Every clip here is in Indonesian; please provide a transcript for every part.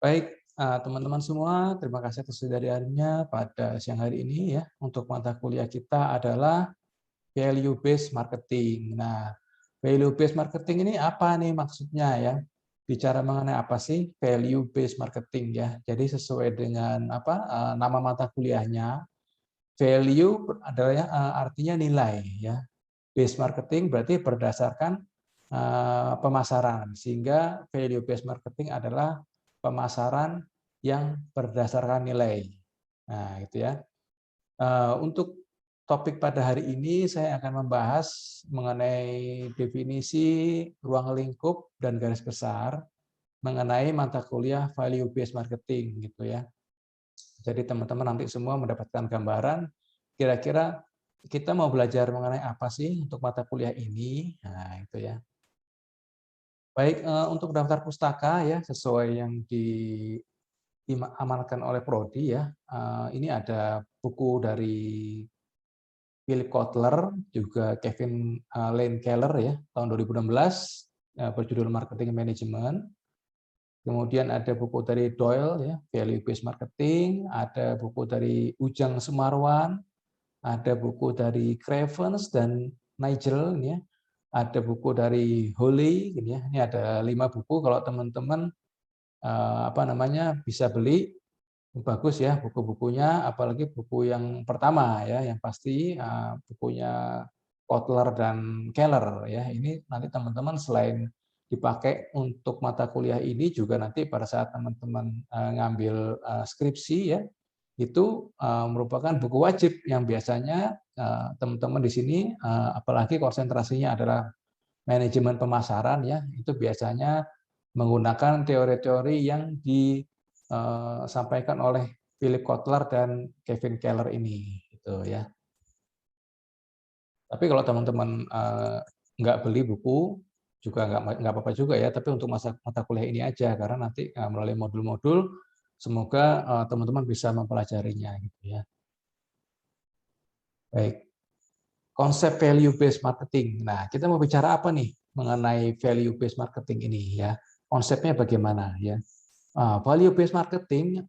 Baik, teman-teman semua, terima kasih atas kehadirannya pada siang hari ini ya. Untuk mata kuliah kita adalah value based marketing. Nah, value based marketing ini apa nih maksudnya ya? Bicara mengenai apa sih value based marketing ya. Jadi sesuai dengan apa nama mata kuliahnya, value adalah artinya nilai ya. Based marketing berarti berdasarkan pemasaran, sehingga value based marketing adalah pemasaran yang berdasarkan nilai. Nah, gitu ya. Untuk topik pada hari ini saya akan membahas mengenai definisi ruang lingkup dan garis besar mengenai mata kuliah value based marketing gitu ya. Jadi teman-teman nanti semua mendapatkan gambaran kira-kira kita mau belajar mengenai apa sih untuk mata kuliah ini. Nah, itu ya. Baik, untuk daftar pustaka ya sesuai yang diamanatkan oleh prodi ya. Ini ada buku dari Philip Kotler, juga Kevin Lane Keller ya, tahun 2016, berjudul Marketing Management. Kemudian ada buku dari Doyle ya, Value Based Marketing, ada buku dari Ujang Sumarwan, ada buku dari Cravens dan Nigel ya, ada buku dari Holly ya. Ini ada 5 buku, kalau teman-teman apa namanya bisa beli, bagus ya buku-bukunya, apalagi buku yang pertama ya, yang pasti bukunya Kotler dan Keller ya. Ini nanti teman-teman selain dipakai untuk mata kuliah ini, juga nanti pada saat teman-teman ngambil skripsi ya, itu merupakan buku wajib yang biasanya teman-teman di sini, apalagi konsentrasinya adalah manajemen pemasaran ya, itu biasanya menggunakan teori-teori yang disampaikan oleh Philip Kotler dan Kevin Keller ini, gitu ya. Tapi kalau teman-teman nggak beli buku juga nggak apa-apa juga ya. Tapi untuk mata kuliah ini aja, karena nanti melalui modul-modul semoga teman-teman bisa mempelajarinya, gitu ya. Baik, konsep value based marketing. Nah, kita mau bicara apa nih mengenai value based marketing ini ya? Konsepnya bagaimana ya? Value based marketing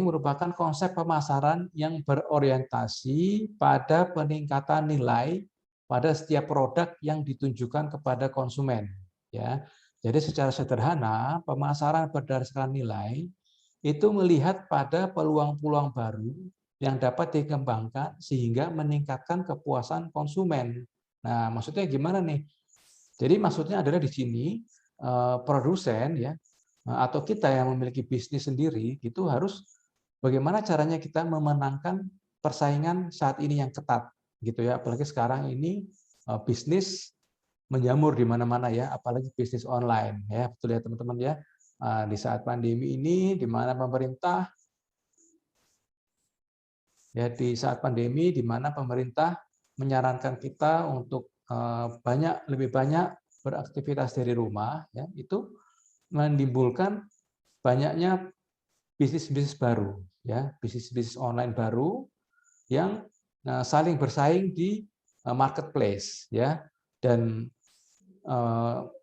merupakan konsep pemasaran yang berorientasi pada peningkatan nilai pada setiap produk yang ditunjukkan kepada konsumen. Ya, jadi secara sederhana pemasaran berdasarkan nilai itu melihat pada peluang-peluang baru yang dapat dikembangkan sehingga meningkatkan kepuasan konsumen. Nah, maksudnya gimana nih? Jadi maksudnya adalah di sini produsen ya, atau kita yang memiliki bisnis sendiri itu harus bagaimana caranya kita memenangkan persaingan saat ini yang ketat gitu ya. Apalagi sekarang ini bisnis menjamur di mana-mana ya, apalagi bisnis online ya. Betul ya teman-teman ya. Di saat pandemi ini di mana di mana pemerintah menyarankan kita untuk lebih banyak beraktivitas dari rumah ya, itu menimbulkan banyaknya bisnis-bisnis baru ya, bisnis-bisnis online baru yang saling bersaing di marketplace ya, dan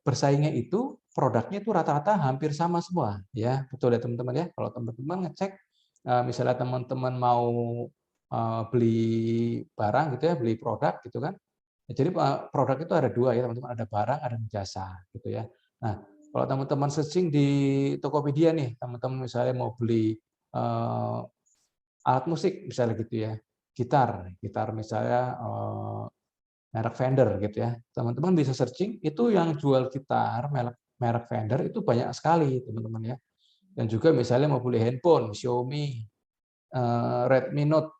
bersaingnya itu produknya itu rata-rata hampir sama semua ya. Betul ya teman-teman ya. Kalau teman-teman ngecek misalnya teman-teman mau beli barang gitu ya, beli produk gitu kan. Jadi produk itu ada dua ya teman-teman, ada barang, ada jasa gitu ya. Nah, kalau teman-teman searching di Tokopedia nih, teman-teman misalnya mau beli alat musik misalnya gitu ya, gitar misalnya merek Fender gitu ya. Teman-teman bisa searching, itu yang jual gitar merek Fender itu banyak sekali teman-teman ya. Dan juga misalnya mau beli handphone Xiaomi Redmi Note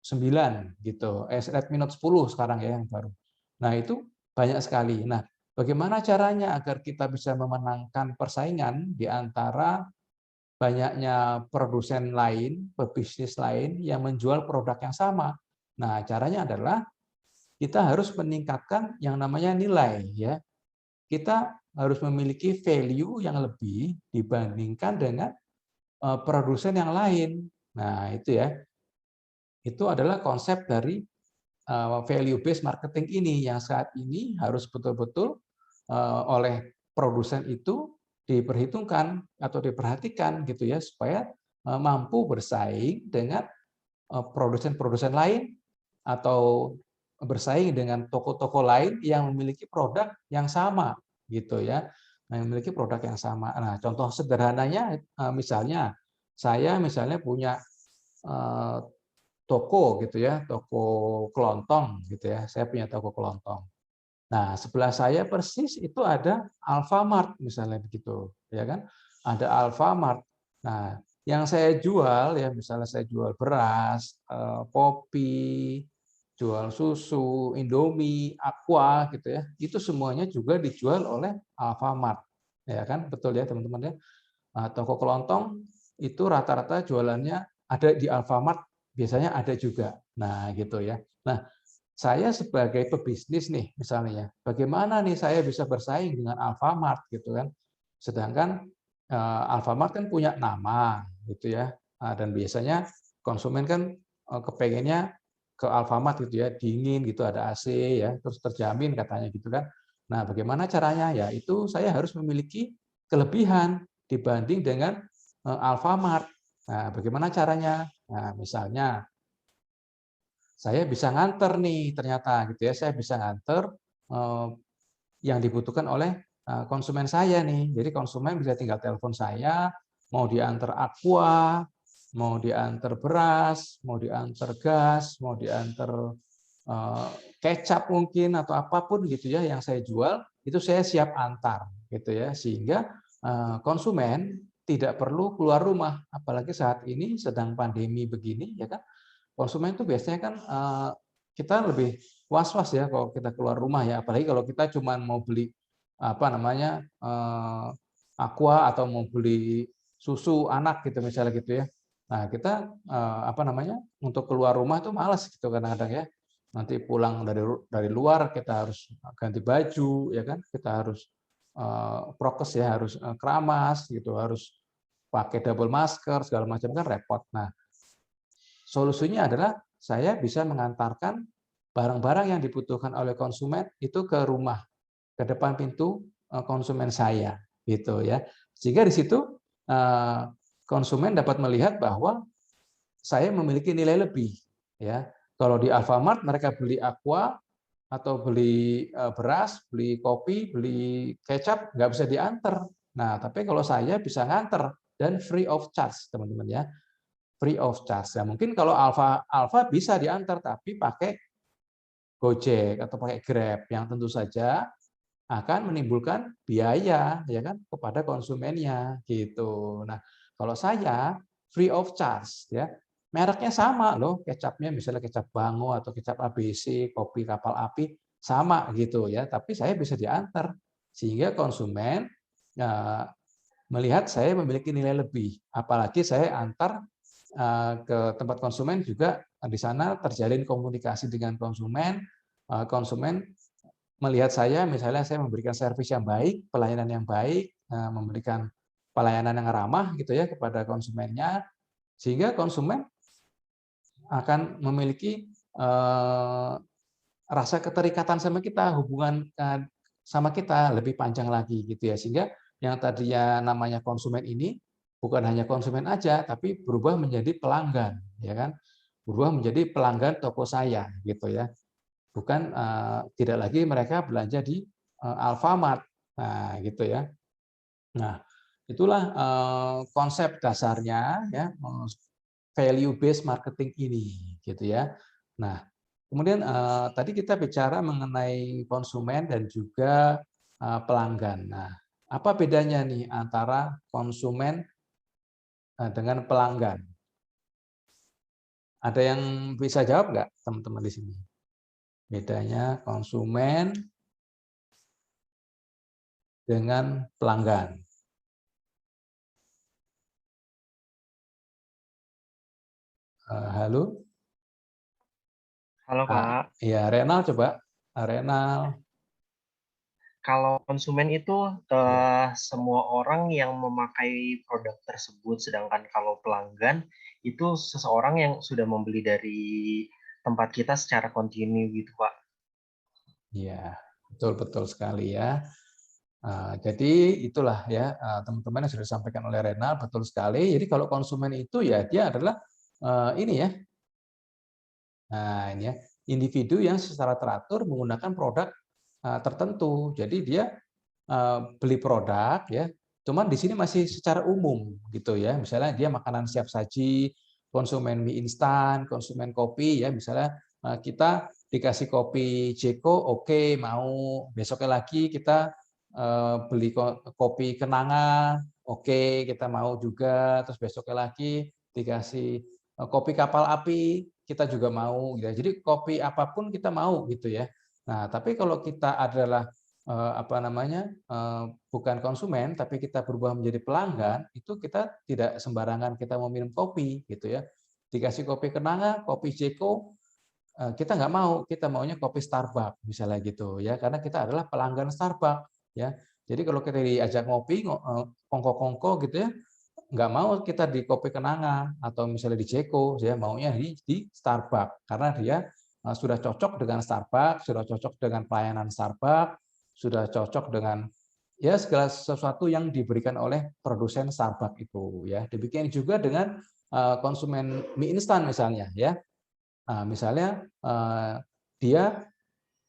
9 gitu, Redmi Note 10 sekarang ya yang baru. Nah, itu banyak sekali. Nah, bagaimana caranya agar kita bisa memenangkan persaingan di antara banyaknya produsen lain, pebisnis lain yang menjual produk yang sama? Nah, caranya adalah kita harus meningkatkan yang namanya nilai ya. Kita harus memiliki value yang lebih dibandingkan dengan produsen yang lain. Nah, itu ya. Itu adalah konsep dari value based marketing ini yang saat ini harus betul-betul oleh produsen itu diperhitungkan atau diperhatikan gitu ya, supaya mampu bersaing dengan produsen-produsen lain atau bersaing dengan toko-toko lain yang memiliki produk yang sama gitu ya. Nah, yang memiliki produk yang sama. Nah, contoh sederhananya misalnya saya misalnya punya eh, toko gitu ya, toko kelontong gitu ya. Saya punya toko kelontong. Nah, sebelah saya persis itu ada Alfamart misalnya begitu, ya kan? Ada Alfamart. Nah, yang saya jual ya misalnya saya jual beras, kopi, jual susu, Indomie, Aqua gitu ya. Itu semuanya juga dijual oleh Alfamart. Ya kan? Betul ya, teman-teman ya. Nah, toko kelontong itu rata-rata jualannya ada di Alfamart, biasanya ada juga. Nah, gitu ya. Nah, saya sebagai pebisnis nih misalnya, bagaimana nih saya bisa bersaing dengan Alfamart gitu kan? Sedangkan Alfamart kan punya nama gitu ya, dan biasanya konsumen kan kepengennya ke Alfamart gitu ya, dingin gitu, ada AC ya, terus terjamin katanya gitu kan. Nah, bagaimana caranya? Ya itu saya harus memiliki kelebihan dibanding dengan Alfamart. Nah, bagaimana caranya? Nah, misalnya saya bisa nganter nih ternyata gitu ya, saya bisa nganter yang dibutuhkan oleh konsumen saya nih. Jadi konsumen bisa tinggal telepon saya, mau diantar Aqua, mau diantar beras, mau diantar gas, mau diantar kecap mungkin atau apapun gitu ya yang saya jual, itu saya siap antar gitu ya, sehingga konsumen tidak perlu keluar rumah, apalagi saat ini sedang pandemi begini ya kan. Konsumen itu biasanya kan kita lebih was-was ya kalau kita keluar rumah ya, apalagi kalau kita cuma mau beli apa namanya aqua atau mau beli susu anak gitu misalnya gitu ya. Nah kita apa namanya untuk keluar rumah itu malas gitu kadang-kadang ya. Nanti pulang dari luar kita harus ganti baju ya kan, kita harus prokes ya, harus keramas gitu, harus pakai double masker segala macam kan repot. Nah, solusinya adalah saya bisa mengantarkan barang-barang yang dibutuhkan oleh konsumen itu ke rumah, ke depan pintu konsumen saya, gitu ya. Sehingga di situ konsumen dapat melihat bahwa saya memiliki nilai lebih, ya. Kalau di Alfamart mereka beli Aqua atau beli beras, beli kopi, beli kecap nggak bisa diantar. Nah, tapi kalau saya bisa nganter dan free of charge, teman-teman ya, free of charge. Ya, mungkin kalau Alfa bisa diantar tapi pakai Gojek atau pakai Grab yang tentu saja akan menimbulkan biaya ya kan kepada konsumennya gitu. Nah, kalau saya free of charge ya. Mereknya sama loh, kecapnya misalnya kecap Bango atau kecap ABC, kopi kapal api sama gitu ya, tapi saya bisa diantar sehingga konsumen melihat saya memiliki nilai lebih. Apalagi saya antar ke tempat konsumen juga di sana terjalin komunikasi dengan konsumen. Konsumen melihat saya, misalnya saya memberikan servis yang baik, pelayanan yang baik, memberikan pelayanan yang ramah gitu ya kepada konsumennya, sehingga konsumen akan memiliki rasa keterikatan sama kita, hubungan sama kita lebih panjang lagi gitu ya, sehingga yang tadinya namanya konsumen ini bukan hanya konsumen aja, tapi berubah menjadi pelanggan, ya kan? Berubah menjadi pelanggan toko saya gitu ya. Bukan tidak lagi mereka belanja di Alfamart. Nah, gitu ya. Nah, itulah konsep dasarnya ya value based marketing ini gitu ya. Nah, kemudian tadi kita bicara mengenai konsumen dan juga pelanggan. Nah, apa bedanya nih antara konsumen dengan pelanggan? Ada yang bisa jawab nggak teman-teman di sini? Bedanya konsumen dengan pelanggan. Halo? Halo Kak, Ya, Renal coba. Renal. kalau konsumen itu Ya. semua orang yang memakai produk tersebut, sedangkan kalau pelanggan itu seseorang yang sudah membeli dari tempat kita secara kontinu gitu Pak. Ya, betul betul sekali ya. Jadi itulah ya teman-teman yang sudah disampaikan oleh Rena, betul sekali. Jadi kalau konsumen itu ya dia adalah ini ya, nah ini ya, individu yang secara teratur menggunakan produk tertentu. Jadi dia beli produk ya, cuman di sini masih secara umum gitu ya. Misalnya dia makanan siap saji, konsumen mie instan, konsumen kopi ya, misalnya kita dikasih kopi Jeko, oke mau, besoknya lagi kita beli kopi kenanga, oke kita mau juga, terus besoknya lagi dikasih kopi kapal api, kita juga mau gitu ya. Jadi kopi apapun kita mau gitu ya. Nah, tapi kalau kita adalah apa namanya, bukan konsumen tapi kita berubah menjadi pelanggan, itu kita tidak sembarangan kita mau minum kopi gitu ya. Dikasih kopi kenanga, kopi Jeko, kita nggak mau, kita maunya kopi Starbucks misalnya gitu ya, karena kita adalah pelanggan Starbucks ya. Jadi kalau kita diajak ngopi kongko-kongko gitu ya, nggak mau kita di kopi kenanga atau misalnya di Jeko ya, maunya di Starbucks karena dia sudah cocok dengan Starbucks, sudah cocok dengan pelayanan Starbucks, sudah cocok dengan ya segala sesuatu yang diberikan oleh produsen Starbucks itu ya. Demikian juga dengan konsumen mie instan misalnya ya. Misalnya dia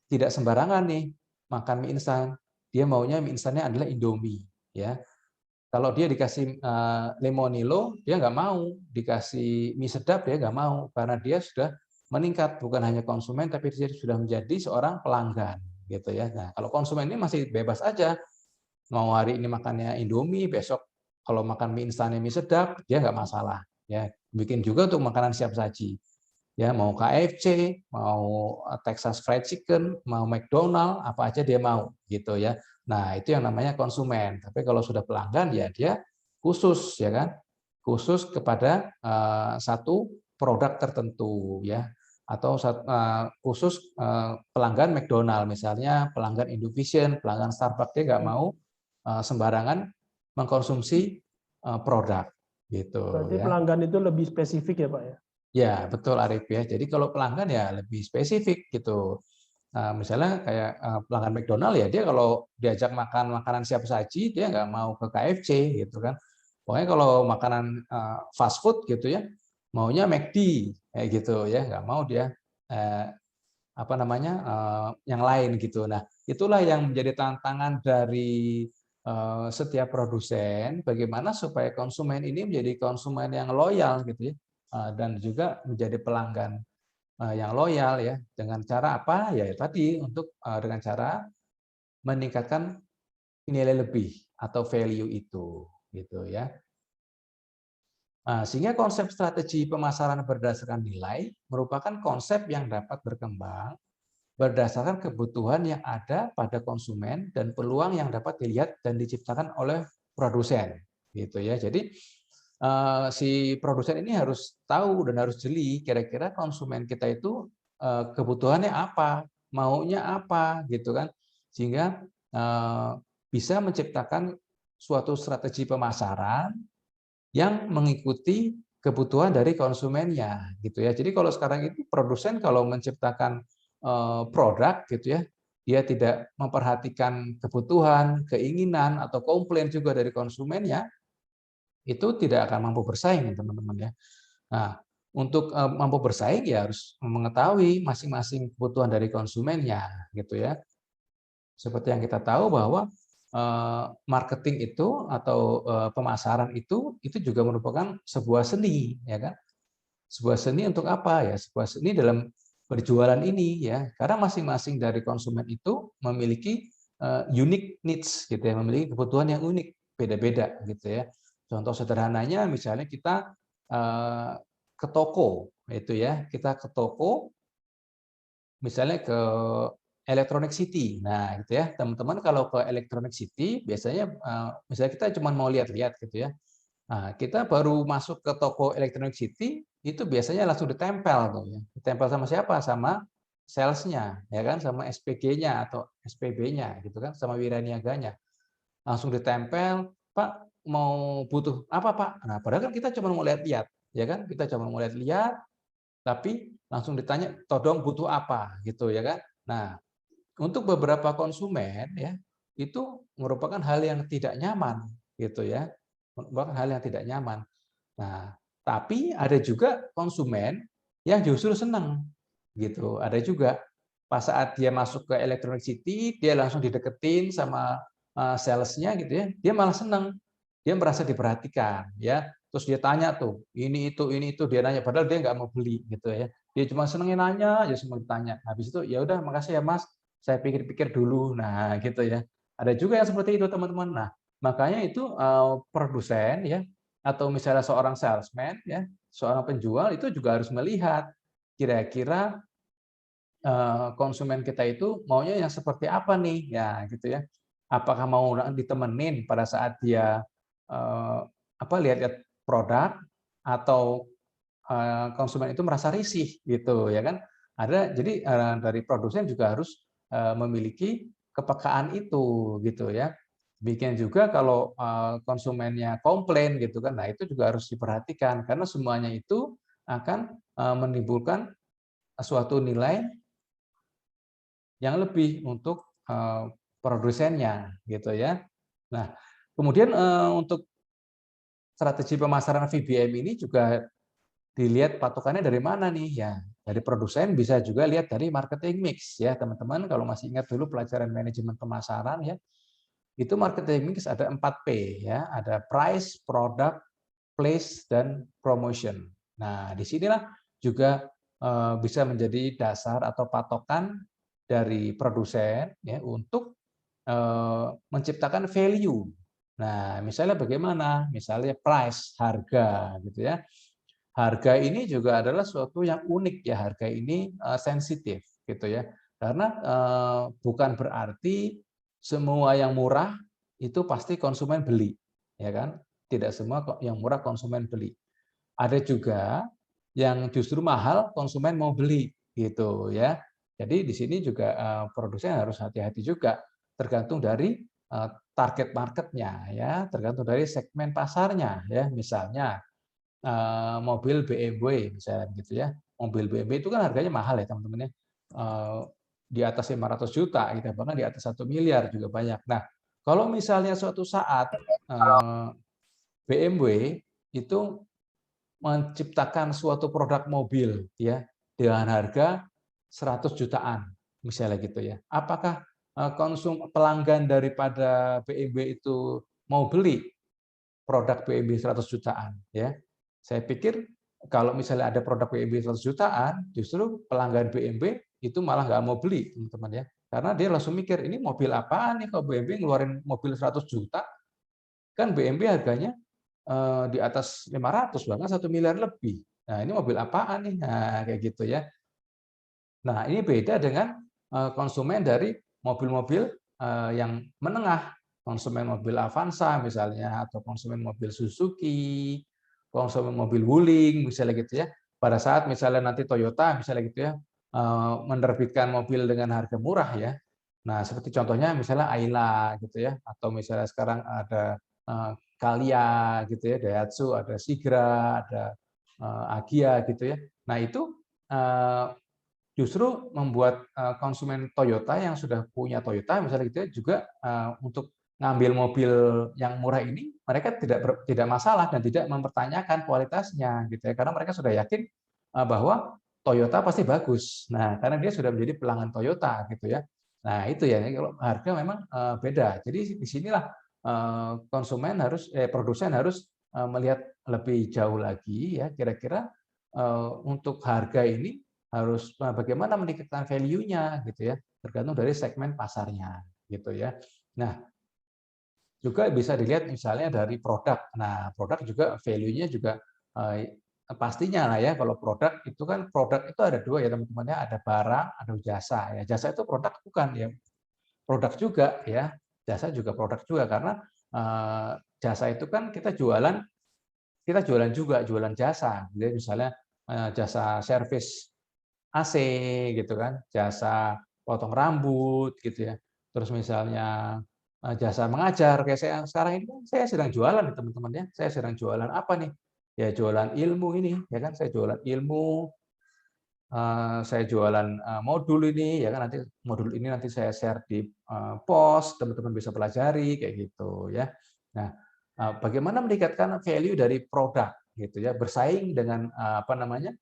tidak sembarangan nih makan mie instan, dia maunya mie instannya adalah Indomie ya. Kalau dia dikasih lemonilo, dia nggak mau. Dikasih mie sedap, dia nggak mau. Karena dia sudah meningkat, bukan hanya konsumen, tapi dia sudah menjadi seorang pelanggan. Gitu ya. Nah, kalau konsumen ini masih bebas aja. Mau hari ini makannya Indomie, besok kalau makan mie instannya mie sedap, dia nggak masalah. Ya, bikin juga untuk makanan siap saji. Ya, mau KFC, mau Texas Fried Chicken, mau McDonald, apa aja dia mau gitu ya. Nah, itu yang namanya konsumen. Tapi kalau sudah pelanggan ya dia khusus ya kan. Khusus kepada satu produk tertentu ya. Atau khusus pelanggan McDonald misalnya, pelanggan Indovision, pelanggan Starbucks, dia nggak mau sembarangan mengkonsumsi produk gitu Berarti ya. pelanggan itu lebih spesifik ya Pak ya? Ya, betul Arif ya. Jadi kalau pelanggan ya lebih spesifik gitu. Nah, misalnya kayak pelanggan McDonald ya, dia kalau diajak makan makanan siap saji, dia nggak mau ke KFC gitu kan. Pokoknya kalau makanan fast food gitu ya, maunya McD kayak gitu ya, nggak mau dia eh, apa namanya yang lain gitu. Nah, itulah yang menjadi tantangan dari setiap produsen, bagaimana supaya konsumen ini menjadi konsumen yang loyal gitu ya, dan juga menjadi pelanggan yang loyal ya, dengan cara apa? Ya tadi untuk dengan cara meningkatkan nilai lebih atau value itu, gitu ya. Sehingga konsep strategi pemasaran berdasarkan nilai merupakan konsep yang dapat berkembang berdasarkan kebutuhan yang ada pada konsumen dan peluang yang dapat dilihat dan diciptakan oleh produsen gitu ya. Jadi si produsen ini harus tahu dan harus jeli kira-kira konsumen kita itu kebutuhannya apa, maunya apa gitu kan. Sehingga bisa menciptakan suatu strategi pemasaran yang mengikuti kebutuhan dari konsumennya gitu ya. Jadi kalau sekarang itu produsen kalau menciptakan produk gitu ya, dia tidak memperhatikan kebutuhan, keinginan atau komplain juga dari konsumennya, itu tidak akan mampu bersaing teman-teman ya. Nah, untuk mampu bersaing ya harus mengetahui masing-masing kebutuhan dari konsumennya gitu ya. Seperti yang kita tahu bahwa marketing itu atau pemasaran itu juga merupakan sebuah seni ya kan. Sebuah seni untuk apa ya? Sebuah seni dalam berjualan ini ya. Karena masing-masing dari konsumen itu memiliki unique needs gitu ya, memiliki kebutuhan yang unik, beda-beda gitu ya. Contoh sederhananya misalnya kita ke toko itu ya, kita ke toko misalnya ke Electronic City. Nah, gitu ya. Teman-teman kalau ke Electronic City biasanya misalnya kita cuma mau lihat-lihat gitu ya. Nah, kita baru masuk ke toko Electronic City itu biasanya langsung ditempel tuh ya. Ditempel sama siapa? Sama salesnya, ya kan, sama SPG-nya atau SPB-nya gitu kan, sama wiraniaganya. Langsung ditempel, "Pak, mau butuh apa, Pak?" Nah, padahal kan kita cuma mau lihat-lihat, ya kan? Kita cuma mau lihat-lihat, tapi langsung ditanya, "Todong butuh apa?" gitu ya kan. Nah, untuk beberapa konsumen ya, itu merupakan hal yang tidak nyaman gitu ya. Merupakan hal yang tidak nyaman. Nah, tapi ada juga konsumen yang justru senang gitu. Ada juga pas saat dia masuk ke Electronic City, dia langsung dideketin sama salesnya gitu ya, dia malah senang, dia merasa diperhatikan ya. Terus dia tanya tuh, ini itu dia nanya, padahal dia nggak mau beli gitu ya. Dia cuma senengnya nanya aja, semua ditanya. Habis itu ya udah, makasih ya Mas, saya pikir-pikir dulu. Nah gitu ya. Ada juga yang seperti itu teman-teman. Nah makanya itu produsen ya, atau misalnya seorang salesman ya, seorang penjual itu juga harus melihat kira-kira konsumen kita itu maunya yang seperti apa nih, ya gitu ya. Apakah mau ditemenin pada saat dia lihat-lihat produk, atau konsumen itu merasa risih gitu ya kan. Jadi dari produsen juga harus memiliki kepekaan itu gitu ya. Demikian juga kalau konsumennya komplain gitu kan, nah itu juga harus diperhatikan karena semuanya itu akan menimbulkan suatu nilai yang lebih untuk produsennya gitu ya. Nah, kemudian untuk strategi pemasaran VBM ini juga dilihat patokannya dari mana nih ya. Dari produsen, bisa juga lihat dari marketing mix ya teman-teman. Kalau masih ingat dulu pelajaran manajemen pemasaran ya, itu marketing mix ada 4P ya, ada price, product, place, dan promotion. Nah, disinilah juga bisa menjadi dasar atau patokan dari produsen ya untuk menciptakan value. Nah, misalnya bagaimana? Misalnya price, harga gitu ya. Harga ini juga adalah sesuatu yang unik ya, harga ini sensitif gitu ya. Karena bukan berarti semua yang murah itu pasti konsumen beli, ya kan? Tidak semua yang murah konsumen beli. Ada juga yang justru mahal konsumen mau beli gitu ya. Jadi di sini juga produsen harus hati-hati juga, tergantung dari target marketnya ya, tergantung dari segmen pasarnya ya. Misalnya mobil BMW misalnya gitu ya. Mobil BMW itu kan harganya mahal ya teman-teman ya. Di atas 500 juta gitu, bahkan di atas 1 miliar juga banyak. Nah, kalau misalnya suatu saat BMW itu menciptakan suatu produk mobil ya dengan harga 100 jutaan misalnya gitu ya. Apakah pelanggan daripada BMW itu mau beli produk BMW 100 jutaan ya? Saya pikir kalau misalnya ada produk BMW 100 jutaan, justru pelanggan BMW itu malah nggak mau beli, teman-teman ya. Karena dia langsung mikir, ini mobil apaan nih kalau BMW ngeluarin mobil 100 juta, kan BMW harganya di atas 500, bahkan 1 miliar lebih. Nah, ini mobil apaan nih? Nah, kayak gitu ya. Nah, ini beda dengan konsumen dari mobil-mobil yang menengah, konsumen mobil Avanza misalnya, atau konsumen mobil Suzuki, konsumen mobil Wuling misalnya gitu ya. Pada saat misalnya nanti Toyota misalnya gitu ya, menerbitkan mobil dengan harga murah ya. Nah, seperti contohnya misalnya Ayla gitu ya, atau misalnya sekarang ada Calya gitu ya, Daihatsu, ada Sigra, ada Agia gitu ya. Nah, itu justru membuat konsumen Toyota yang sudah punya Toyota misalnya gitu ya, juga untuk ngambil mobil yang murah ini mereka tidak masalah dan tidak mempertanyakan kualitasnya gitu ya, karena mereka sudah yakin bahwa Toyota pasti bagus. Nah, karena dia sudah menjadi pelanggan Toyota gitu ya. Nah, itu ya, kalau harga memang beda. Jadi di sinilah produsen harus melihat lebih jauh lagi ya, kira-kira untuk harga ini harus bagaimana meningkatkan value-nya gitu ya, tergantung dari segmen pasarnya gitu ya. Nah, juga bisa dilihat misalnya dari produk. Nah, produk juga value-nya juga pastinya lah ya, kalau produk itu kan, produk itu ada dua ya teman-teman ya, ada barang, ada jasa ya. Jasa itu produk bukan ya, produk juga ya. Jasa juga produk juga, karena jasa itu kan kita jualan juga, jualan jasa. Jadi misalnya jasa servis AC gitu kan, jasa potong rambut gitu ya. Terus misalnya jasa mengajar, kayak saya sekarang ini kan saya sedang jualan nih teman-teman ya. Saya sedang jualan apa nih? Ya jualan ilmu ini, ya kan, saya jualan ilmu saya jualan modul ini, ya kan, nanti modul ini nanti saya share di post, teman-teman bisa pelajari kayak gitu ya. Nah, bagaimana meningkatkan value dari produk gitu ya, bersaing dengan apa namanya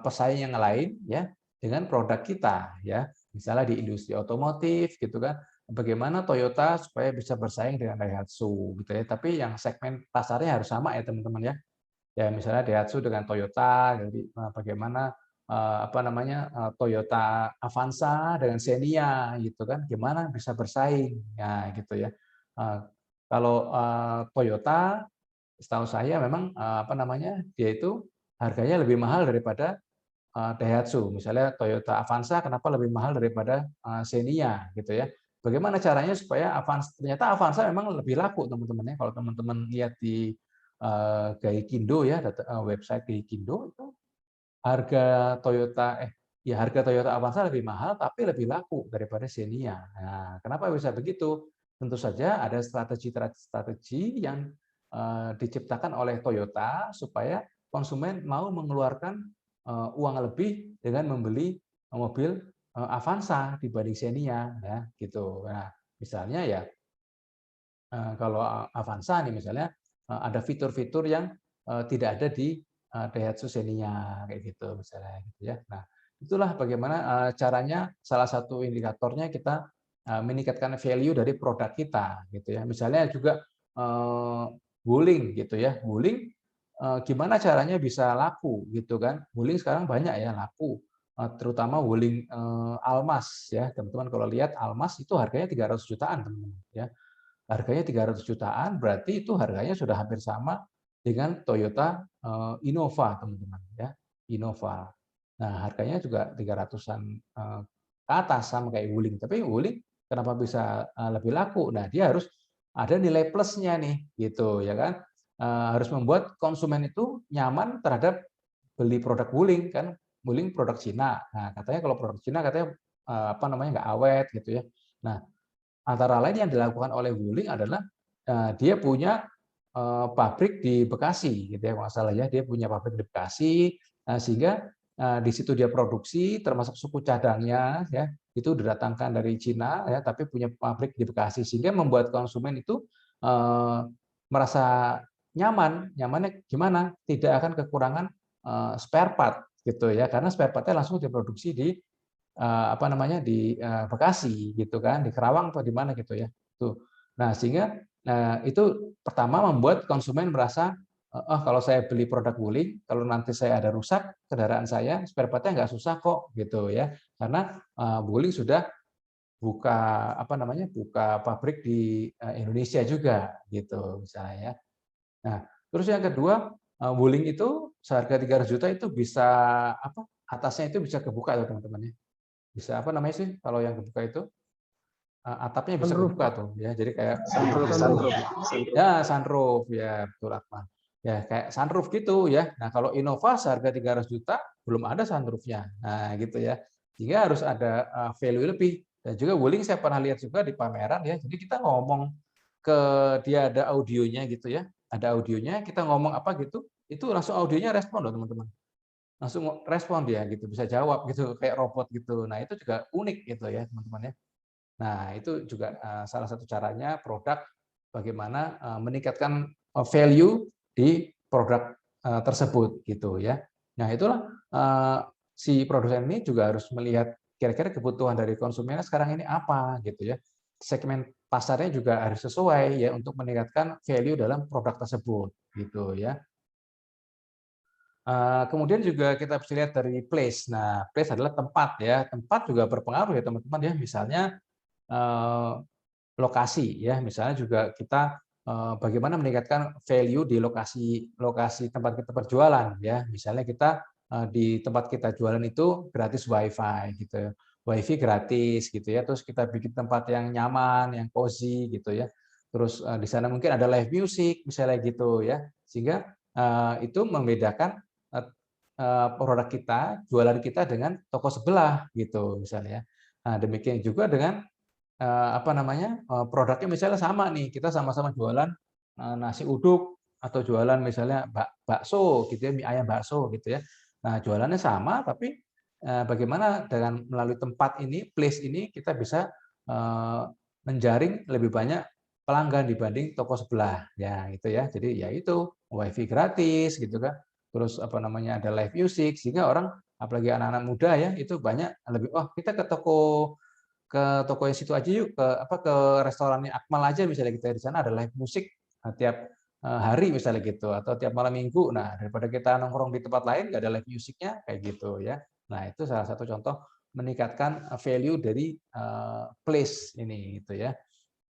pesaing yang lain ya dengan produk kita ya, misalnya di industri otomotif gitu kan, bagaimana Toyota supaya bisa bersaing dengan Daihatsu gitu ya, tapi yang segmen pasarnya harus sama ya teman-teman ya. Ya misalnya Daihatsu dengan Toyota, jadi bagaimana apa namanya Toyota Avanza dengan Xenia gitu kan, gimana bisa bersaing ya gitu ya. Kalau Toyota, setahu saya memang apa namanya dia itu harganya lebih mahal daripada Daihatsu. Misalnya Toyota Avanza kenapa lebih mahal daripada Xenia gitu ya. Bagaimana caranya supaya Avanza, ternyata Avanza memang lebih laku teman-teman ya. Kalau teman-teman lihat di Gaikindo ya, website Gaikindo itu harga Toyota Avanza lebih mahal tapi lebih laku daripada Xenia. Nah, kenapa bisa begitu? Tentu saja ada strategi yang diciptakan oleh Toyota supaya konsumen mau mengeluarkan uang lebih dengan membeli mobil Avanza dibanding Xenia ya gitu. Nah, misalnya ya kalau Avanza nih misalnya ada fitur-fitur yang tidak ada di Daihatsu Xenia kayak gitu misalnya gitu ya. Nah, itulah bagaimana caranya salah satu indikatornya kita meningkatkan value dari produk kita gitu ya. Misalnya juga Wuling gitu ya. Wuling gimana caranya bisa laku gitu kan. Wuling sekarang banyak ya laku. Terutama Wuling Almas ya. Teman-teman kalau lihat Almas itu harganya 300 jutaan teman-teman ya. Harganya 300 jutaan, berarti itu harganya sudah hampir sama dengan Toyota Innova, teman-teman ya. Innova. Nah, harganya juga 300-an ke atas sama kayak Wuling. Tapi Wuling kenapa bisa lebih laku? Nah, dia harus ada nilai plusnya nih, gitu ya kan. Harus membuat konsumen itu nyaman terhadap beli produk Wuling kan. Wuling produk Cina. Nah, katanya kalau produk Cina katanya apa namanya nggak awet gitu ya. Nah, antara lain yang dilakukan oleh Wuling adalah dia punya pabrik di Bekasi, gitu ya, masalahnya dia punya pabrik di Bekasi, sehingga di situ dia produksi, termasuk suku cadangnya, ya itu didatangkan dari Cina, ya, tapi punya pabrik di Bekasi, sehingga membuat konsumen itu merasa nyaman, nyamannya gimana? Tidak akan kekurangan spare part, gitu ya, karena spare partnya langsung diproduksi di apa namanya di Bekasi gitu kan, di Kerawang atau di mana gitu ya. Tuh. Nah, sehingga itu pertama membuat konsumen merasa oh kalau saya beli produk Wuling, kalau nanti saya ada rusak kendaraan saya, spare part-nya nggak susah kok gitu ya. Karena Wuling sudah buka apa namanya? Buka pabrik di Indonesia juga gitu misalnya ya. Nah, terus yang kedua, Wuling itu seharga 300 juta itu bisa apa? Atasnya itu bisa kebuka ya teman-teman ya. Bisa apa namanya sih kalau yang kebuka itu atapnya bisa Sunroof, kebuka Pak. tuh ya jadi kayak Sunroof. ya sunroof ya betul Akmal ya kayak sunroof gitu ya. Nah kalau Innova seharga 300 juta belum ada sunroofnya, nah gitu ya, sehingga harus ada value lebih. Dan juga Wuling saya pernah lihat juga di pameran ya, jadi kita ngomong ke dia ada audionya gitu ya, ada audionya kita ngomong apa gitu itu langsung audionya respon loh teman-teman, langsung respon dia gitu, bisa jawab gitu kayak robot gitu. Nah itu juga unik gitu ya teman-teman ya. Nah itu juga salah satu caranya produk bagaimana meningkatkan value di produk tersebut gitu ya. Nah itulah si produsen ini juga harus melihat kira-kira kebutuhan dari konsumennya sekarang ini apa gitu ya. Segmen pasarnya juga harus sesuai ya untuk meningkatkan value dalam produk tersebut gitu ya. Kemudian juga kita bisa lihat dari place. Nah, place adalah tempat ya. Tempat juga berpengaruh ya teman-teman ya. Misalnya lokasi ya. Misalnya juga kita bagaimana meningkatkan value di lokasi tempat kita berjualan ya. Misalnya kita di tempat kita jualan itu gratis WiFi gitu ya. WiFi gratis gitu ya. Terus kita bikin tempat yang nyaman, yang cozy gitu ya. Terus di sana mungkin ada live music misalnya gitu ya. Sehingga itu membedakan produk kita, jualan kita dengan toko sebelah gitu misalnya. Nah, demikian juga dengan apa namanya? Produknya misalnya sama nih, kita sama-sama jualan nasi uduk atau jualan misalnya bakso gitu ya, mie ayam bakso gitu ya. Nah, jualannya sama tapi bagaimana dengan melalui tempat ini, place ini kita bisa menjaring lebih banyak pelanggan dibanding toko sebelah, ya gitu ya. Jadi ya itu WiFi gratis gitu kan. Terus apa namanya ada live music sehingga orang apalagi anak-anak muda ya itu banyak lebih kita ke toko yang situ aja yuk ke restorannya Akmal aja misalnya kita di sana ada live musik tiap hari misalnya gitu atau tiap malam minggu. Nah, daripada kita nongkrong di tempat lain nggak ada live musiknya kayak gitu ya. Nah, itu salah satu contoh meningkatkan value dari place ini gitu ya.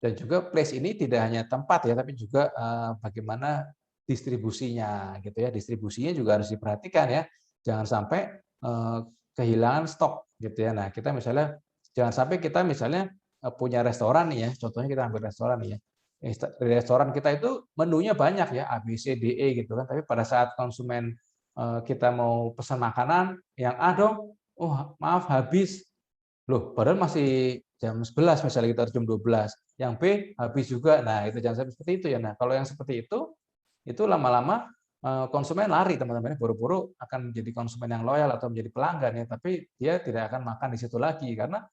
Dan juga place ini tidak hanya tempat ya, tapi juga bagaimana distribusinya gitu ya. Distribusinya juga harus diperhatikan ya. Jangan sampai kehilangan stok gitu ya. Nah, kita misalnya jangan sampai kita misalnya punya restoran nih ya. Contohnya kita ambil restoran nih ya. Restoran kita itu menunya banyak ya, A, B, C, D, E gitu kan. Tapi pada saat konsumen kita mau pesan makanan yang A dong, oh maaf habis. Loh, padahal masih jam 11 misalnya kita harus jam 12. Yang B habis juga. Nah, itu jangan sampai seperti itu ya. Nah, kalau yang seperti itu lama-lama konsumen lari teman-teman, buru-buru akan menjadi konsumen yang loyal atau menjadi pelanggan ya, tapi dia tidak akan makan di situ lagi karena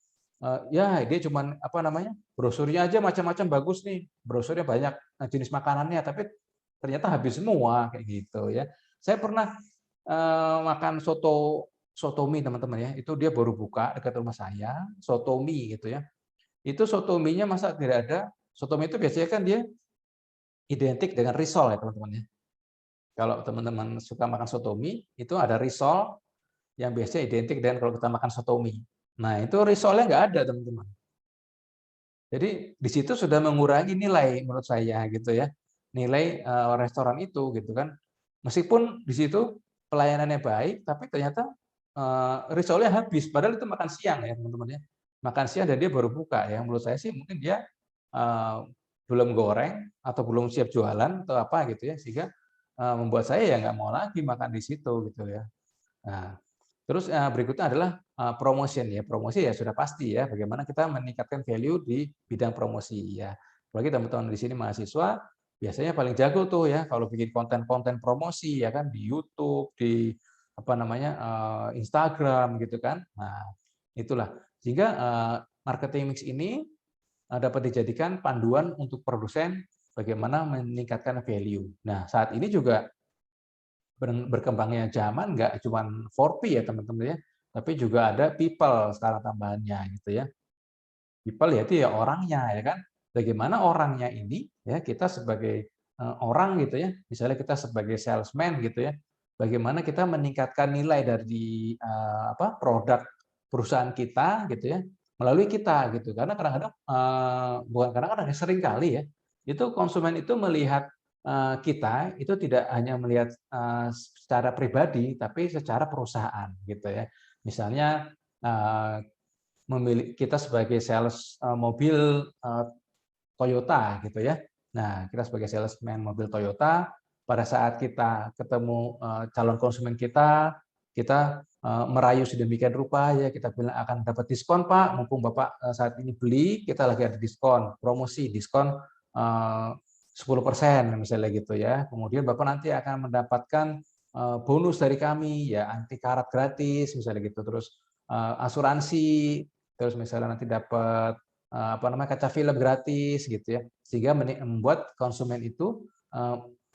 ya dia cuman apa namanya? Brosurnya aja macam-macam bagus nih. Brosurnya banyak jenis makanannya, tapi ternyata habis semua kayak gitu ya. Saya pernah makan soto mie teman-teman ya. Itu dia baru buka dekat rumah saya, soto mie gitu ya. Itu soto mie-nya masa tidak ada. Soto mie itu biasanya kan dia identik dengan risol ya teman-teman ya. Kalau teman-teman suka makan soto mie, itu ada risol yang biasanya identik dengan kalau kita makan soto mie. Nah, itu risolnya nggak ada teman-teman. Jadi di situ sudah mengurangi nilai menurut saya gitu ya. Nilai restoran itu gitu kan. Meskipun di situ pelayanannya baik, tapi ternyata risolnya habis. Padahal itu makan siang ya teman-teman ya. Makan siang dan dia baru buka ya. Menurut saya sih mungkin dia belum goreng atau belum siap jualan atau apa gitu ya. Sehingga membuat saya ya nggak mau lagi makan di situ gitu ya. Nah, terus berikutnya adalah promotion ya. Promosi ya sudah pasti ya, bagaimana kita meningkatkan value di bidang promosi ya. Apalagi teman-teman di sini mahasiswa, biasanya paling jago tuh ya kalau bikin konten-konten promosi ya kan di YouTube, di apa namanya Instagram gitu kan. Nah, itulah. Sehingga marketing mix ini dapat dijadikan panduan untuk produsen bagaimana meningkatkan value. Nah, saat ini juga berkembangnya zaman nggak cuma 4P ya teman-teman ya, tapi juga ada people sekarang tambahannya gitu ya. People ya itu ya orangnya ya kan. Bagaimana orangnya ini ya kita sebagai orang gitu ya, misalnya kita sebagai salesman gitu ya, bagaimana kita meningkatkan nilai dari produk perusahaan kita gitu ya melalui kita gitu. Karena kadang-kadang bukan kadang-kadang sering kali ya, itu konsumen itu melihat kita itu tidak hanya melihat secara pribadi tapi secara perusahaan gitu ya. Misalnya kita sebagai sales mobil Toyota gitu ya. Nah, kita sebagai salesman mobil Toyota, pada saat kita ketemu calon konsumen kita merayu sedemikian rupa ya, kita bilang akan dapat diskon Pak, mumpung Bapak saat ini beli, kita lagi ada diskon, promosi diskon 10% misalnya gitu ya. Kemudian Bapak nanti akan mendapatkan bonus dari kami ya, anti karat gratis misalnya gitu, terus asuransi, terus misalnya nanti dapat kaca film gratis gitu ya, sehingga membuat konsumen itu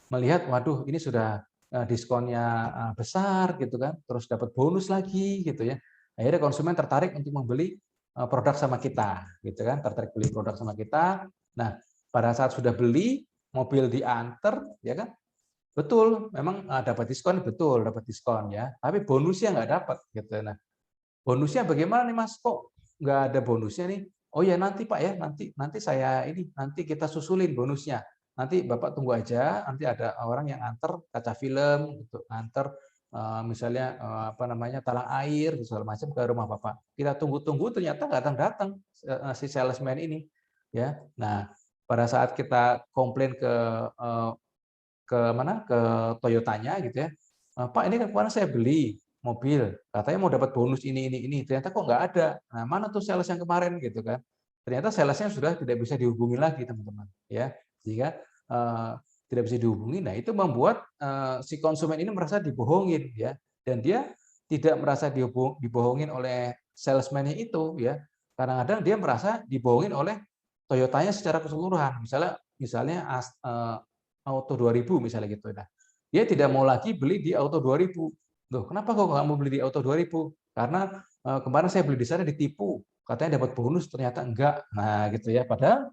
melihat waduh ini sudah diskonnya besar gitu kan, terus dapat bonus lagi gitu ya, akhirnya konsumen tertarik untuk membeli produk sama kita gitu kan, tertarik beli produk sama kita. Nah, pada saat sudah beli mobil diantar ya kan, betul memang dapat diskon, betul dapat diskon ya, tapi bonusnya nggak dapat gitu. Nah, bonusnya bagaimana nih Mas? Kok nggak ada bonusnya nih? Oh ya nanti Pak ya, nanti saya nanti kita susulin bonusnya. Nanti Bapak tunggu aja, nanti ada orang yang antar kaca film, gitu, antar misalnya talang air, segala macam ke rumah Bapak. Kita tunggu-tunggu ternyata nggak datang-datang si salesman ini, ya. Nah, pada saat kita komplain ke mana ke Toyotanya gitu ya, Pak ini kan kemarin saya beli mobil, katanya mau dapat bonus ini, ternyata kok nggak ada. Nah, mana tuh sales yang kemarin gitu kan? Ternyata salesnya sudah tidak bisa dihubungi lagi teman-teman, ya, sehingga tidak bisa dihubungi. Nah, itu membuat si konsumen ini merasa dibohongin, ya, dan dia tidak merasa dibohongin oleh salesman-nya itu ya. Kadang-kadang dia merasa dibohongin oleh Toyotanya secara keseluruhan. Misalnya Auto 2000 misalnya gitu. Nah, dia tidak mau lagi beli di Auto 2000. Loh, kenapa kok nggak mau beli di Auto 2000? Karena kemarin saya beli di sana ditipu. Katanya dapat bonus, ternyata enggak. Nah, gitu ya. Padahal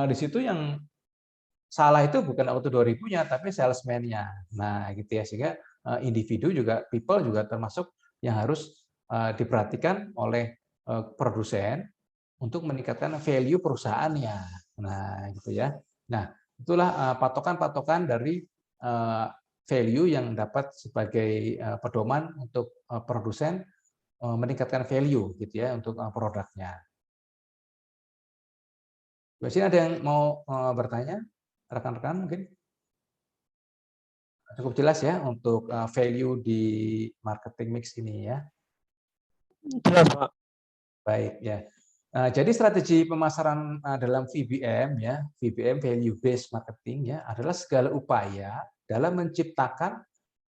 di situ yang salah itu bukan Auto 2000-nya, tapi salesman-nya. Nah, gitu ya. Sehingga individu juga, people juga termasuk yang harus diperhatikan oleh produsen untuk meningkatkan value perusahaannya. Nah, gitu ya. Nah, itulah patokan-patokan dari value yang dapat sebagai pedoman untuk produsen meningkatkan value gitu ya untuk produknya. Di sini ada yang mau bertanya, rekan-rekan mungkin? Cukup jelas ya untuk value di marketing mix ini ya. Jelas, Pak. Baik ya. Jadi strategi pemasaran dalam VBM ya, VBM value based marketing ya adalah segala upaya dalam menciptakan,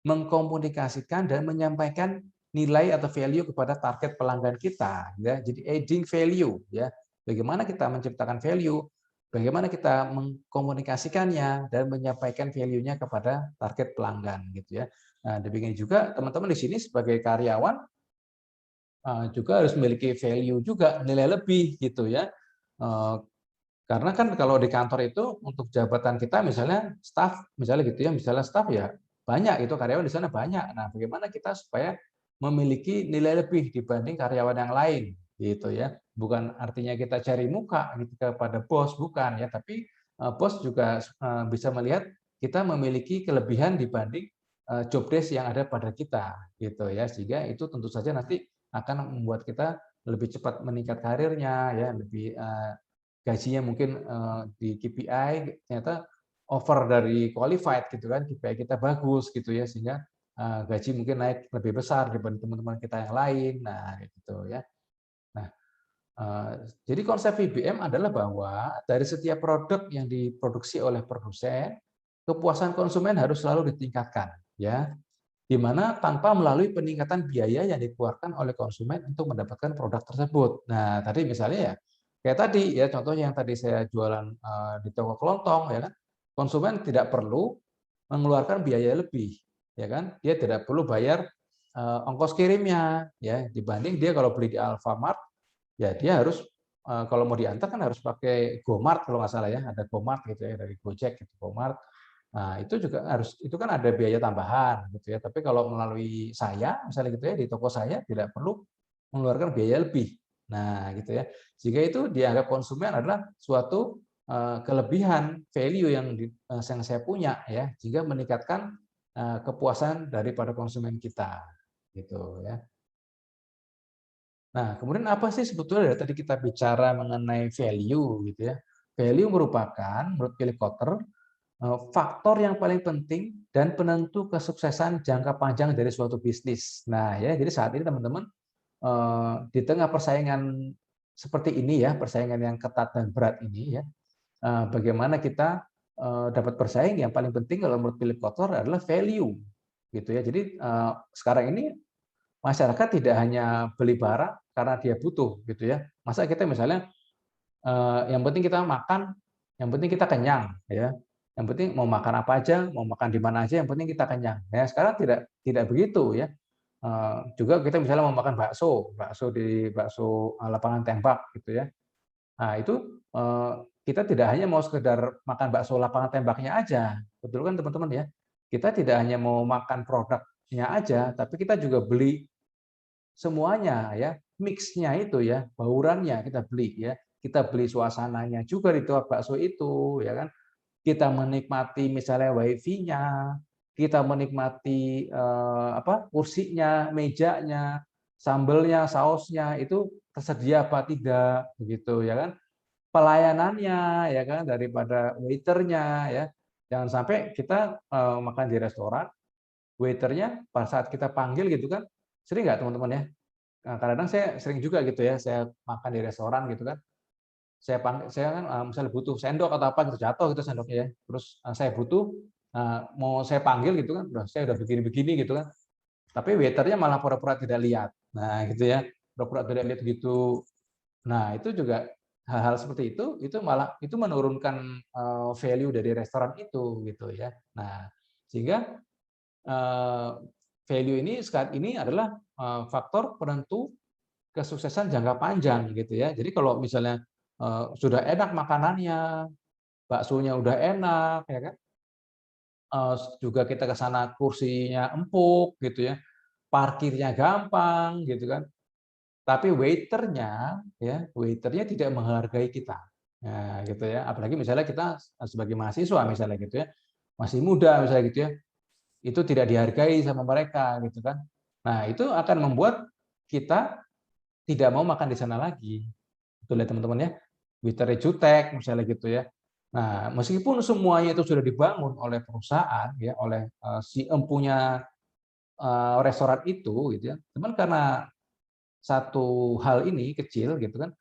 mengkomunikasikan dan menyampaikan nilai atau value kepada target pelanggan kita ya. Jadi adding value ya. Bagaimana kita menciptakan value, bagaimana kita mengkomunikasikannya dan menyampaikan value-nya kepada target pelanggan gitu ya. Nah, demikian juga teman-teman di sini sebagai karyawan juga harus memiliki value juga, nilai lebih gitu ya. Karena kan kalau di kantor itu untuk jabatan kita misalnya staff, misalnya gitu ya, misalnya staff ya banyak itu karyawan di sana banyak. Nah, bagaimana kita supaya memiliki nilai lebih dibanding karyawan yang lain gitu ya. Bukan artinya kita cari muka gitu kepada bos, bukan ya, tapi bos juga bisa melihat kita memiliki kelebihan dibanding job desk yang ada pada kita gitu ya. Sehingga itu tentu saja nanti akan membuat kita lebih cepat meningkat karirnya ya, lebih gajinya mungkin di KPI ternyata over dari qualified gitu kan, KPI kita bagus gitu ya, sehingga gaji mungkin naik lebih besar dibanding teman-teman kita yang lain. Nah, gitu ya. Nah, jadi konsep VBM adalah bahwa dari setiap produk yang diproduksi oleh produsen, kepuasan konsumen harus selalu ditingkatkan ya, di mana tanpa melalui peningkatan biaya yang dikeluarkan oleh konsumen untuk mendapatkan produk tersebut. Nah, tadi misalnya ya, kayak tadi ya contohnya yang tadi saya jualan di toko kelontong ya kan, konsumen tidak perlu mengeluarkan biaya lebih, ya kan? Dia tidak perlu bayar ongkos kirimnya ya, dibanding dia kalau beli di Alfamart, ya dia harus kalau mau diantar kan harus pakai GoMart kalau nggak salah ya, ada GoMart gitu ya dari Gojek gitu GoMart. Nah, itu juga harus, itu kan ada biaya tambahan gitu ya. Tapi kalau melalui saya misalnya gitu ya di toko saya tidak perlu mengeluarkan biaya lebih. Nah, gitu ya. Sehingga itu dianggap konsumen adalah suatu kelebihan value yang saya punya ya, sehingga meningkatkan kepuasan daripada konsumen kita gitu ya. Nah, kemudian apa sih sebetulnya dari tadi kita bicara mengenai value gitu ya. Value merupakan menurut Philip Kotler faktor yang paling penting dan penentu kesuksesan jangka panjang dari suatu bisnis. Nah, ya, jadi saat ini teman-teman di tengah persaingan seperti ini ya, persaingan yang ketat dan berat ini ya, bagaimana kita dapat bersaing? Yang paling penting kalau menurut Philip Kotler adalah value, gitu ya. Jadi sekarang ini masyarakat tidak hanya beli barang karena dia butuh, gitu ya. Masa kita misalnya yang penting kita makan, yang penting kita kenyang, ya. Yang penting mau makan apa aja, mau makan di mana aja, yang penting kita kenyang. Ya, sekarang tidak begitu ya. Juga kita misalnya mau makan bakso di lapangan tembak gitu ya. Nah, itu kita tidak hanya mau sekedar makan bakso lapangan tembaknya aja. Betul kan teman-teman ya? Kita tidak hanya mau makan produknya aja, tapi kita juga beli semuanya ya, mix-nya itu ya, baurannya kita beli ya. Kita beli suasananya juga di tempat bakso itu ya kan. Kita menikmati misalnya wifi-nya, kita menikmati kursinya, mejanya, sambelnya, sausnya itu tersedia apa tidak begitu ya kan. Pelayanannya ya kan daripada waiternya ya. Jangan sampai kita makan di restoran, waiternya pada saat kita panggil gitu kan, sering nggak teman-teman ya? Nah, kadang-kadang saya sering juga gitu ya, saya makan di restoran gitu kan, saya kan misalnya butuh sendok atau apa gitu, jatuh gitu sendoknya ya, terus saya butuh mau saya panggil gitu kan, saya udah begini-begini gitu kan, tapi waiternya malah pura-pura tidak lihat. Nah, gitu ya, pura-pura tidak lihat gitu. Nah, itu juga hal-hal seperti itu malah itu menurunkan value dari restoran itu gitu ya. Nah, sehingga value ini saat ini adalah faktor penentu kesuksesan jangka panjang gitu ya. Jadi kalau misalnya sudah enak makanannya, baksonya udah enak ya kan, juga kita ke sana kursinya empuk gitu ya, parkirnya gampang gitu kan. Tapi waiternya tidak menghargai kita. Nah, gitu ya. Apalagi misalnya kita sebagai mahasiswa misalnya gitu ya, masih muda misalnya gitu ya, itu tidak dihargai sama mereka gitu kan. Nah, itu akan membuat kita tidak mau makan di sana lagi. Betul ya teman-teman ya. Waiternya jutek misalnya gitu ya. Nah, meskipun semuanya itu sudah dibangun oleh perusahaan ya, oleh si empunya restoran itu gitu ya. Cuman karena satu hal ini kecil gitu kan,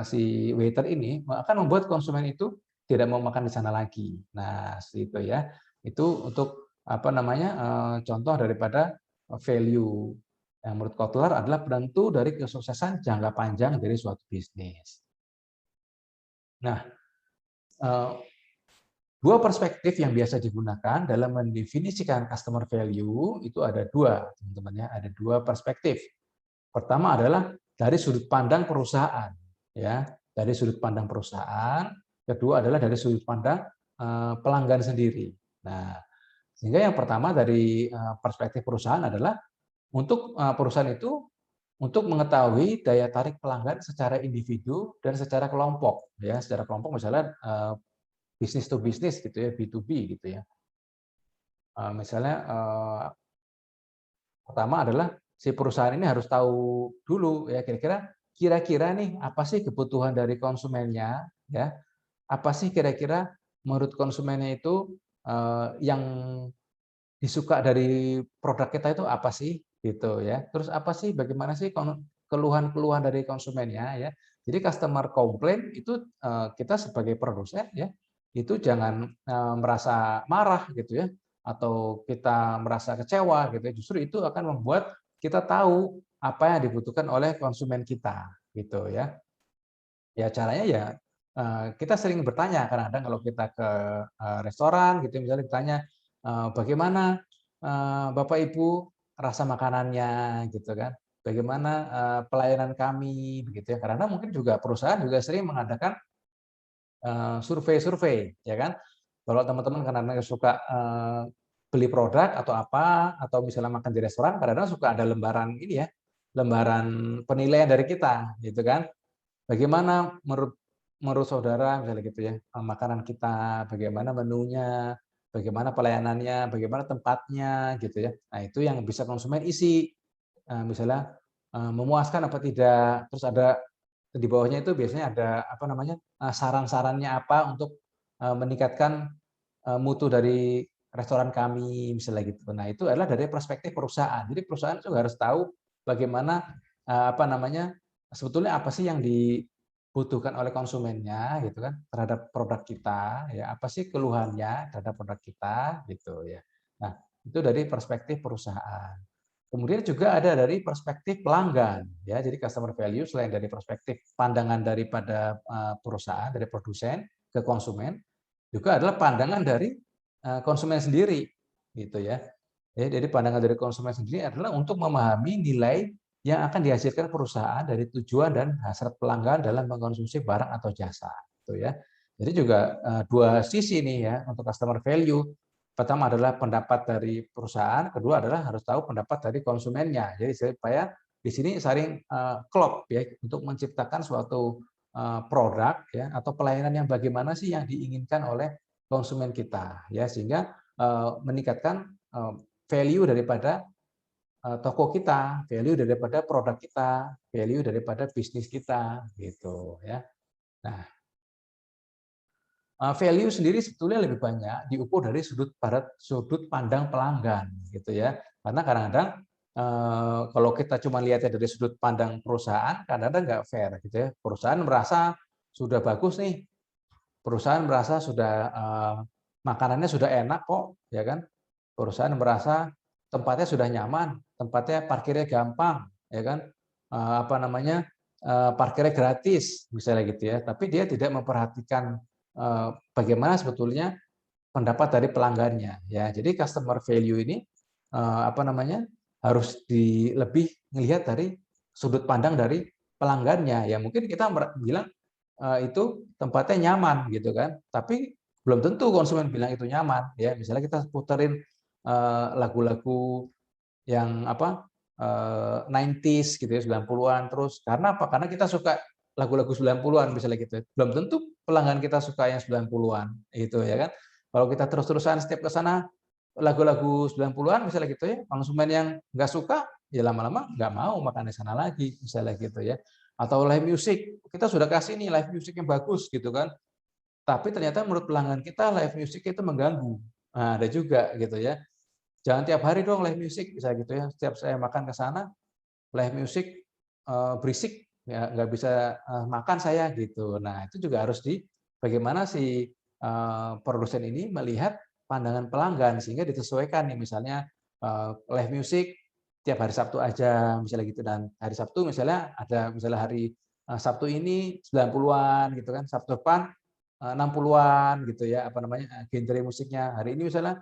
si waiter ini akan membuat konsumen itu tidak mau makan di sana lagi. Nah, seperti itu ya. Itu untuk apa namanya contoh daripada value yang menurut Kotler adalah penentu dari kesuksesan jangka panjang dari suatu bisnis. Nah, dua perspektif yang biasa digunakan dalam mendefinisikan customer value itu ada dua, teman-teman ya. Ada dua perspektif. Pertama adalah dari sudut pandang perusahaan, ya, dari sudut pandang perusahaan. Kedua adalah dari sudut pandang pelanggan sendiri. Nah, sehingga yang pertama dari perspektif perusahaan adalah untuk perusahaan itu untuk mengetahui daya tarik pelanggan secara individu dan secara kelompok, ya, secara kelompok misalnya bisnis to bisnis gitu ya, B2B gitu ya. Misalnya pertama adalah si perusahaan ini harus tahu dulu ya kira-kira nih apa sih kebutuhan dari konsumennya ya. Apa sih kira-kira menurut konsumennya itu yang disuka dari produk kita itu apa sih gitu ya. Terus apa sih bagaimana sih keluhan-keluhan dari konsumennya ya. Jadi customer complaint itu kita sebagai produsen ya itu jangan merasa marah gitu ya atau kita merasa kecewa gitu ya. Justru itu akan membuat kita tahu apa yang dibutuhkan oleh konsumen kita gitu ya. Ya caranya ya kita sering bertanya kadang-kadang kalau kita ke restoran gitu misalnya ditanya bagaimana Bapak Ibu rasa makanannya gitu kan. Bagaimana pelayanan kami begitu ya. Karena mungkin juga perusahaan juga sering mengadakan survei-survei ya kan. Kalau teman-teman kadang-kadang suka beli produk atau apa atau misalnya makan di restoran kadang-kadang suka ada lembaran ini ya, lembaran penilaian dari kita gitu kan. Bagaimana menurut saudara misalnya gitu ya, makanan kita, bagaimana menunya, bagaimana pelayanannya, bagaimana tempatnya gitu ya. Nah, itu yang bisa konsumen isi. Misalnya memuaskan apa tidak, terus ada di bawahnya itu biasanya ada apa namanya? Saran-sarannya apa untuk meningkatkan mutu dari restoran kami misalnya gitu. Nah, itu adalah dari perspektif perusahaan. Jadi perusahaan juga harus tahu bagaimana apa namanya? Sebetulnya apa sih yang dibutuhkan oleh konsumennya gitu kan terhadap produk kita ya, apa sih keluhannya terhadap produk kita gitu ya. Nah, itu dari perspektif perusahaan. Kemudian juga ada dari perspektif pelanggan ya. Jadi customer value selain dari perspektif pandangan daripada perusahaan dari produsen ke konsumen juga adalah pandangan dari konsumen sendiri gitu ya. Jadi pandangan dari konsumen sendiri adalah untuk memahami nilai yang akan dihasilkan perusahaan dari tujuan dan hasrat pelanggan dalam mengkonsumsi barang atau jasa gitu ya. Jadi juga dua sisi nih ya untuk customer value. Pertama adalah pendapat dari perusahaan, kedua adalah harus tahu pendapat dari konsumennya. Jadi supaya di sini saling klop ya untuk menciptakan suatu produk ya atau pelayanan yang bagaimana sih yang diinginkan oleh konsumen kita ya sehingga meningkatkan value daripada toko kita, value daripada produk kita, value daripada bisnis kita gitu ya. Nah, value sendiri sebetulnya lebih banyak diukur dari sudut pandang pelanggan gitu ya. Karena kadang-kadang kalau kita cuma lihatnya dari sudut pandang perusahaan, kadang-kadang nggak fair gitu ya. Perusahaan merasa sudah bagus nih, perusahaan merasa sudah makanannya sudah enak kok, ya kan? Perusahaan merasa tempatnya sudah nyaman, tempatnya parkirnya gampang, ya kan? Apa namanya? Parkirnya gratis, misalnya gitu ya. Tapi dia tidak memperhatikan bagaimana sebetulnya pendapat dari pelanggannya, ya. Jadi customer value ini apa namanya? Harus lebih melihat dari sudut pandang dari pelanggannya. Ya mungkin kita bilang itu tempatnya nyaman gitu kan. Tapi belum tentu konsumen bilang itu nyaman ya. Misalnya kita puterin lagu-lagu yang apa 90s gitu ya 90-an terus. Karena apa? Karena kita suka lagu-lagu 90-an misalnya gitu. Belum tentu pelanggan kita suka yang 90-an gitu ya kan. Kalau kita terus-terusan setiap ke sana lagu-lagu 90-an misalnya gitu ya, konsumen yang nggak suka ya lama-lama nggak mau makan di sana lagi misalnya gitu ya. Atau live music, kita sudah kasih nih live music yang bagus gitu kan. Tapi ternyata menurut pelanggan kita live music itu mengganggu. Nah, ada juga gitu ya. Jangan tiap hari dong live music bisa gitu ya. Setiap saya makan ke sana live music berisik ya nggak bisa makan saya gitu. Nah, itu juga harus bagaimana si produsen ini melihat pandangan pelanggan sehingga disesuaikan nih misalnya live music tiap hari Sabtu aja misalnya gitu dan hari Sabtu misalnya ada misalnya hari Sabtu ini 90-an gitu kan, Sabtu depan 60-an gitu ya, apa namanya genre musiknya. Hari ini misalnya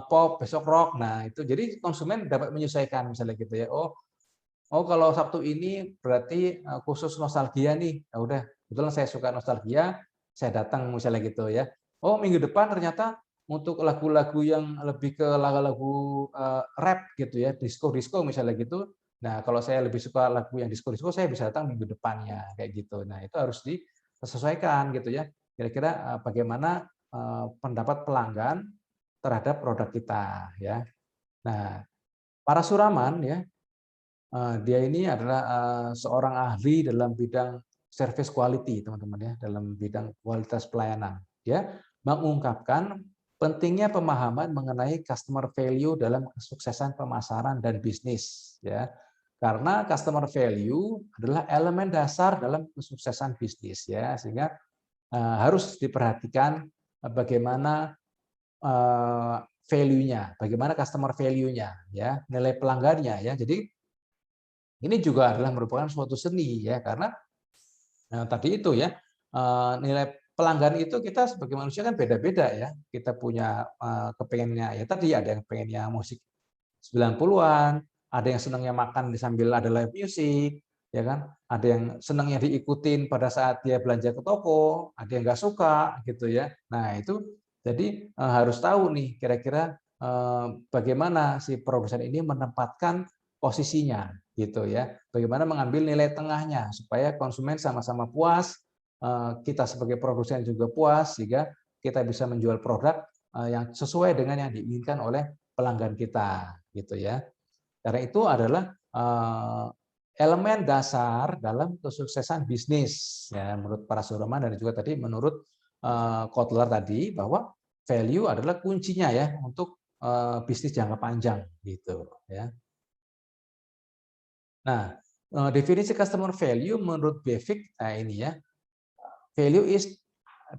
pop, besok rock. Nah, itu jadi konsumen dapat menyesuaikan misalnya gitu ya. Oh kalau Sabtu ini berarti khusus nostalgia nih. Ya udah, kebetulan saya suka nostalgia, saya datang misalnya gitu ya. Oh, minggu depan ternyata untuk lagu-lagu yang lebih ke lagu-lagu rap gitu ya, disco-disco misalnya gitu. Nah, kalau saya lebih suka lagu yang disco-disco, saya bisa datang minggu depannya kayak gitu. Nah, itu harus disesuaikan gitu ya. Kira-kira bagaimana pendapat pelanggan terhadap produk kita ya. Nah, para suraman ya, dia ini adalah seorang ahli dalam bidang service quality, teman-teman ya, dalam bidang kualitas pelayanan. Dia mengungkapkan pentingnya pemahaman mengenai customer value dalam kesuksesan pemasaran dan bisnis, ya. Karena customer value adalah elemen dasar dalam kesuksesan bisnis, ya, sehingga harus diperhatikan bagaimana value-nya, bagaimana customer value-nya, ya, nilai pelanggannya, ya. Jadi ini juga adalah merupakan suatu seni ya karena tadi itu ya nilai pelanggan itu kita sebagai manusia kan beda-beda ya. Kita punya kepengennya ya tadi ada yang pengennya musik 90-an, ada yang senangnya makan sambil ada live music, ya kan? Ada yang senangnya diikutin pada saat dia belanja ke toko, ada yang nggak suka gitu ya. Nah, itu jadi harus tahu nih kira-kira bagaimana si produsen ini menempatkan posisinya gitu ya. Bagaimana mengambil nilai tengahnya supaya konsumen sama-sama puas, kita sebagai produsen juga puas sehingga kita bisa menjual produk yang sesuai dengan yang diinginkan oleh pelanggan kita gitu ya. Karena itu adalah elemen dasar dalam kesuksesan bisnis ya menurut para suraman dan juga tadi menurut Kotler tadi bahwa value adalah kuncinya ya untuk bisnis jangka panjang gitu ya. Nah, definisi customer value menurut Bevik nah ini ya. Value is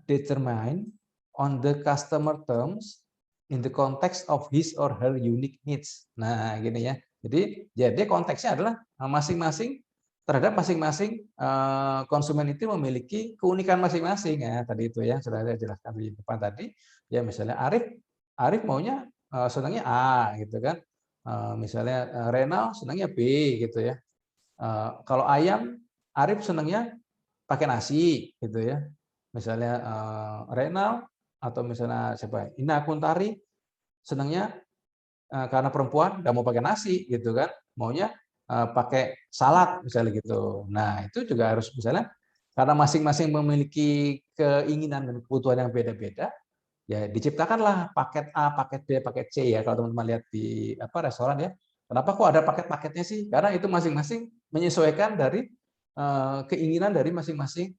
determined on the customer terms in the context of his or her unique needs. Nah, gini ya. Jadi konteksnya adalah masing-masing terhadap masing-masing konsumen itu memiliki keunikan masing-masing ya. Tadi itu ya sudah saya jelaskan di depan tadi. Ya misalnya Arif maunya senangnya A gitu kan. Misalnya Renal senangnya B gitu ya. Kalau ayam Arif senangnya pakai nasi gitu ya. Misalnya Renal atau misalnya siapa? Ina Kuntari senangnya karena perempuan nggak mau pakai nasi gitu kan, maunya pakai salad misalnya gitu. Nah itu juga harus misalnya karena masing-masing memiliki keinginan dan kebutuhan yang beda-beda, ya diciptakanlah paket A, paket B, paket C ya kalau teman-teman lihat di restoran ya. Kenapa kok ada paket-paketnya sih? Karena itu masing-masing menyesuaikan dari keinginan dari masing-masing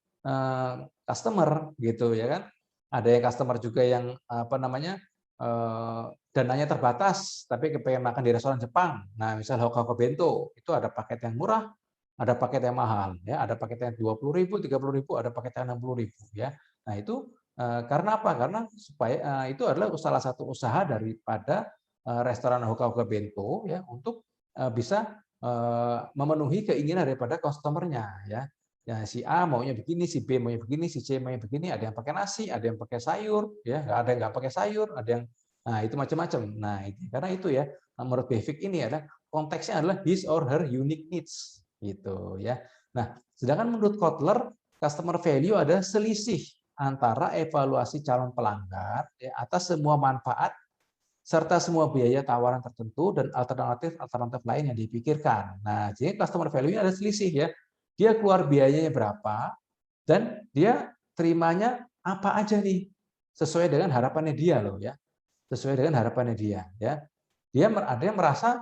customer gitu ya kan. Ada yang customer juga yang dananya terbatas tapi kepengen makan di restoran Jepang. Nah, misal Hokkaido Bento itu ada paket yang murah, ada paket yang mahal ya, ada paket yang 20.000, 30.000, ada paket yang 60.000 ya. Nah, itu karena apa? Karena supaya itu adalah salah satu usaha daripada restoran Hoka-Hoka Bento ya untuk bisa memenuhi keinginan daripada customernya ya. Ya, si A maunya begini, si B maunya begini, si C maunya begini, ada yang pakai nasi, ada yang pakai sayur, ya, ada yang nggak pakai sayur, ada yang, nah itu macam-macam. Nah, karena itu ya, menurut Bevik ini adalah konteksnya adalah his or her unique needs, gitu ya. Nah, sedangkan menurut Kotler, customer value ada selisih antara evaluasi calon pelanggan ya, atas semua manfaat serta semua biaya tawaran tertentu dan alternatif lain yang dipikirkan. Nah, jadi customer value ada selisih ya. Dia keluar biayanya berapa dan dia terimanya apa aja nih sesuai dengan harapannya dia loh ya. Sesuai dengan harapannya dia ya. Dia ada yang merasa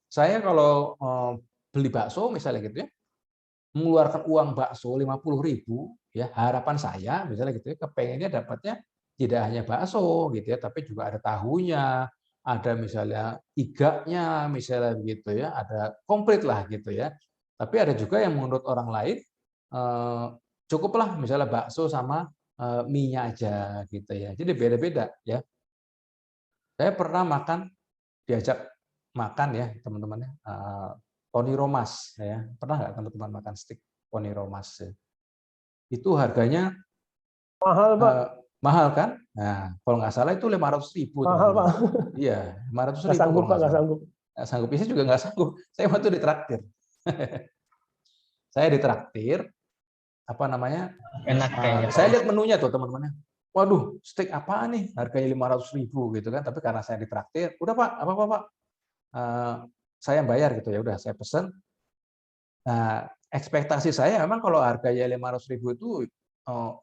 saya kalau beli bakso misalnya gitu ya, mengeluarkan uang bakso 50.000 ya, harapan saya misalnya gitu ya, kepengennya dapatnya tidak hanya bakso gitu ya, tapi juga ada tahunya, ada misalnya iganya misalnya begitu ya, ada komplit lah gitu ya. Tapi ada juga yang menurut orang lain cukuplah misalnya bakso sama mie-nya aja gitu ya. Jadi beda-beda ya. Saya pernah diajak makan ya teman-teman ya, Tony Romas ya. Pernah nggak teman-teman makan steak Tony Romas ya? Itu harganya Mahal, Pak. mahal kan? Nah, kalau nggak salah itu 500.000 Mahal, Pak. teman-teman. Iya, 500.000 Nggak sanggup, kalau Pak, nggak nggak salah. sanggup. Nggak sanggup, saya juga nggak sanggup. Saya waktu ditraktir. Saya ditraktir, apa namanya? Enak kayaknya. Saya lihat menunya tuh teman-teman. Waduh, steak apa nih? Harganya 500.000 gitu kan. Tapi karena saya ditraktir, udah Pak, apa-apa Pak. Saya yang bayar gitu ya. Udah saya pesen. Nah, ekspektasi saya memang kalau harganya 500.000 itu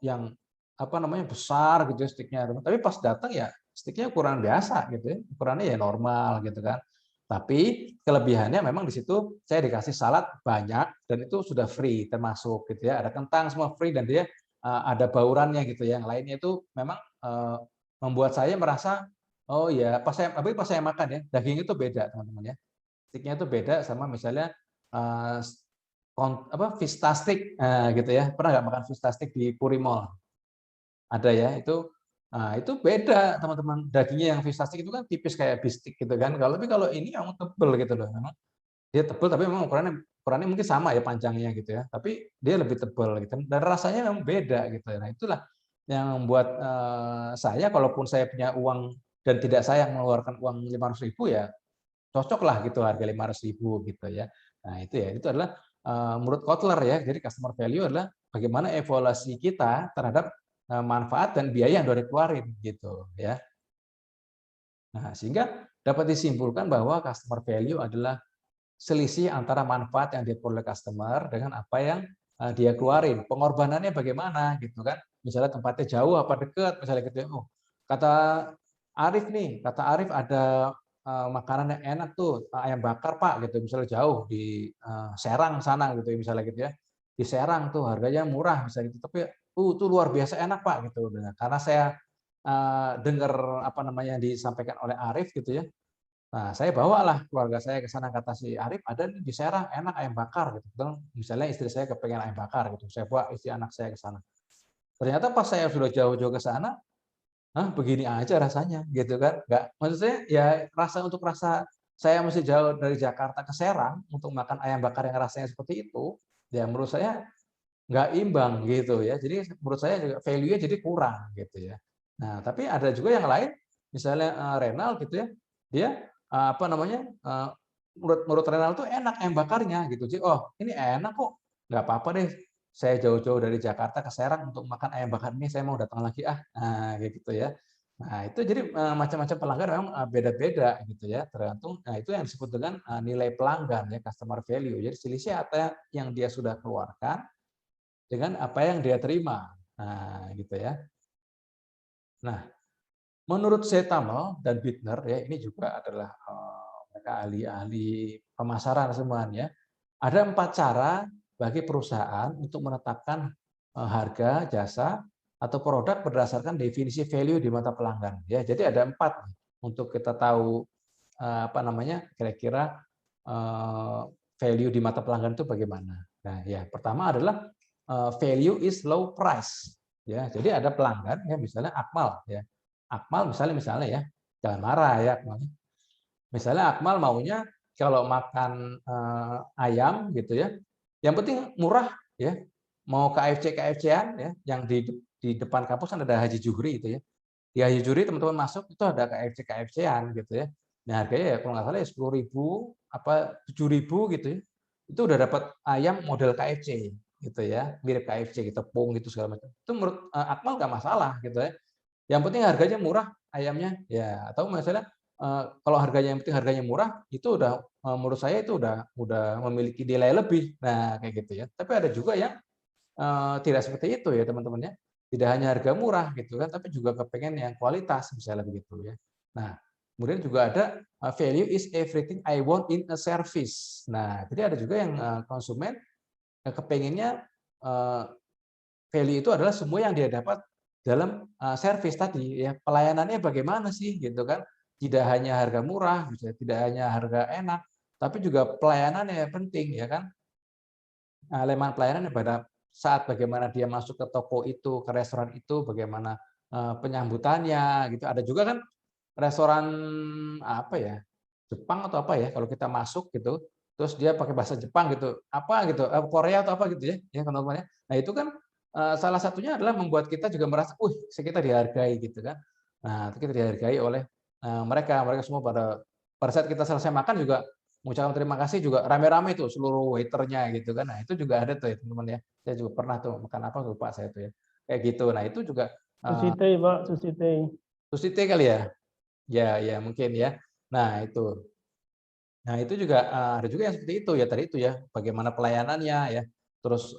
yang apa namanya besar gitu ya sticknya. Tapi pas datang ya sticknya ukuran biasa gitu ya. Ukurannya ya normal gitu kan. Tapi kelebihannya memang di situ saya dikasih salad banyak dan itu sudah free termasuk gitu ya. Ada kentang semua free dan dia ada baurannya gitu ya. Yang lainnya itu memang membuat saya merasa oh ya pas saya makan ya daging itu beda teman-teman ya. Sticknya itu beda sama misalnya Vista Stick gitu ya. Pernah nggak makan Vista Stick di Puri Mall? Ada ya, itu beda teman-teman. Dagingnya yang Vista Stick itu kan tipis kayak bistik gitu kan. Kalau ini yang tebel gitu loh. Memang dia tebel tapi memang ukurannya mungkin sama ya panjangnya gitu ya. Tapi dia lebih tebel gitu. Dan rasanya memang beda gitu. Nah, itulah yang membuat saya kalaupun saya punya uang dan tidak sayang mengeluarkan uang 500.000 ya cocok lah gitu harga 500.000 gitu ya. Nah, itu adalah menurut Kotler ya. Jadi customer value adalah bagaimana evaluasi kita terhadap manfaat dan biaya yang sudah dikeluarin gitu ya. Nah, sehingga dapat disimpulkan bahwa customer value adalah selisih antara manfaat yang diperoleh customer dengan apa yang dia keluarin. Pengorbanannya bagaimana gitu kan. Misalnya tempatnya jauh apa dekat misalnya gitu ya. Oh, kata kata Arif ada makanan yang enak tuh, ayam bakar Pak gitu, misalnya jauh di Serang sana gitu misalnya gitu ya. Di Serang tuh harganya murah misalnya gitu, tapi itu luar biasa enak Pak gitu. Nah, karena saya dengar apa namanya yang disampaikan oleh Arif gitu ya. Nah, saya bawalah keluarga saya ke sana, kata si Arif, ada di Serang enak ayam bakar gitu. Misalnya istri saya kepengen ayam bakar gitu, saya bawa istri anak saya ke sana. Ternyata pas saya sudah jauh-jauh ke sana, begini aja rasanya gitu kan. Nggak, maksud saya ya rasa saya mesti jauh dari Jakarta ke Serang untuk makan ayam bakar yang rasanya seperti itu, ya menurut saya nggak imbang gitu ya. Jadi menurut saya juga value-nya jadi kurang gitu ya. Nah, tapi ada juga yang lain, misalnya Renal gitu ya, dia apa namanya menurut Renal tuh enak ayam bakarnya gitu. Jadi oh ini enak kok, nggak apa-apa deh. Saya jauh-jauh dari Jakarta ke Serang untuk makan ayam bakar ini, saya mau datang lagi nah, kayak gitu ya. Nah itu jadi macam-macam pelanggan memang beda-beda gitu ya, tergantung. Nah itu yang disebut dengan nilai pelanggan ya, customer value. Jadi selisih apa yang dia sudah keluarkan dengan apa yang dia terima. Nah, gitu ya. Nah, menurut Zetamel dan Bittner ya, ini juga adalah mereka ahli-ahli pemasaran semuanya. Ada 4 cara bagi perusahaan untuk menetapkan harga, jasa, atau produk berdasarkan definisi value di mata pelanggan. Ya, jadi ada 4 untuk kita tahu apa namanya kira-kira value di mata pelanggan itu bagaimana. Nah, ya pertama adalah value is low price. Ya, jadi ada pelanggan ya misalnya Akmal ya. Akmal misalnya ya, jangan marah ya Akmal. Misalnya Akmal maunya kalau makan ayam gitu ya, yang penting murah ya. Mau KFC-an ya, yang di depan kampus kan ada Haji Juhri itu ya. Di Haji Juhri teman-teman masuk itu ada KFC-an gitu ya. Nah harganya ya kalau nggak salah ya 10.000 apa 7.000 gitu ya. Itu udah dapat ayam model KFC gitu ya, mirip KFC gitu, tepung gitu segala macam. Itu menurut Akmal nggak masalah gitu ya. Yang penting harganya murah ayamnya ya, atau misalnya kalau harganya yang penting harganya murah itu udah menurut saya itu udah memiliki nilai lebih. Nah kayak gitu ya. Tapi ada juga yang tidak seperti itu ya teman-teman ya. Tidak hanya harga murah gitu kan, tapi juga kepengen yang kualitas misalnya begitu ya. Nah, kemudian juga ada value is everything I want in a service. Nah, jadi ada juga yang konsumen kepengennya value itu adalah semua yang dia dapat dalam service tadi ya. Pelayanannya bagaimana sih gitu kan? Tidak hanya harga murah, tidak hanya harga enak, tapi juga pelayanannya yang penting ya kan. Elemen pelayanan pada saat bagaimana dia masuk ke toko itu, ke restoran itu, bagaimana penyambutannya gitu. Ada juga kan restoran apa ya, Jepang atau apa ya, kalau kita masuk gitu, terus dia pakai bahasa Jepang gitu, apa gitu, Korea atau apa gitu ya teman-teman ya. Nah itu kan salah satunya adalah membuat kita juga merasa, kita dihargai gitu kan. Nah kita dihargai oleh mereka semua pada saat kita selesai makan juga mengucapkan terima kasih juga rame-rame tuh seluruh waiternya gitu kan. Nah itu juga ada tuh ya teman-teman ya. Saya juga pernah tuh makan apa lupa saya tuh ya. Kayak gitu. Nah itu juga Sushi teh, Pak, sushi teh. Susite kali ya. Ya mungkin ya. Nah itu. Nah itu juga ada juga yang seperti itu ya tadi itu ya. Bagaimana pelayanannya ya. Terus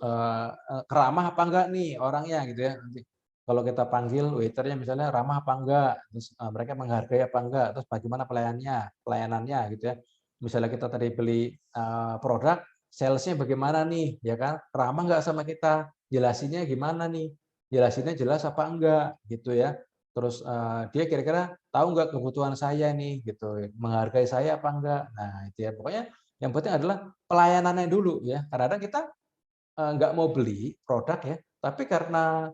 ramah apa enggak nih orangnya gitu ya. Nanti kalau kita panggil waiternya misalnya ramah apa enggak, terus mereka menghargai apa enggak, terus bagaimana pelayanannya gitu ya. Misalnya kita tadi beli produk, salesnya bagaimana nih, ya kan? Ramah nggak sama kita? Jelasinnya gimana nih? Jelasinnya jelas apa enggak gitu ya. Terus dia kira-kira tahu nggak kebutuhan saya nih gitu, menghargai saya apa enggak? Nah itu ya pokoknya yang penting adalah pelayanannya dulu ya. Kadang-kadang kita nggak mau beli produk ya, tapi karena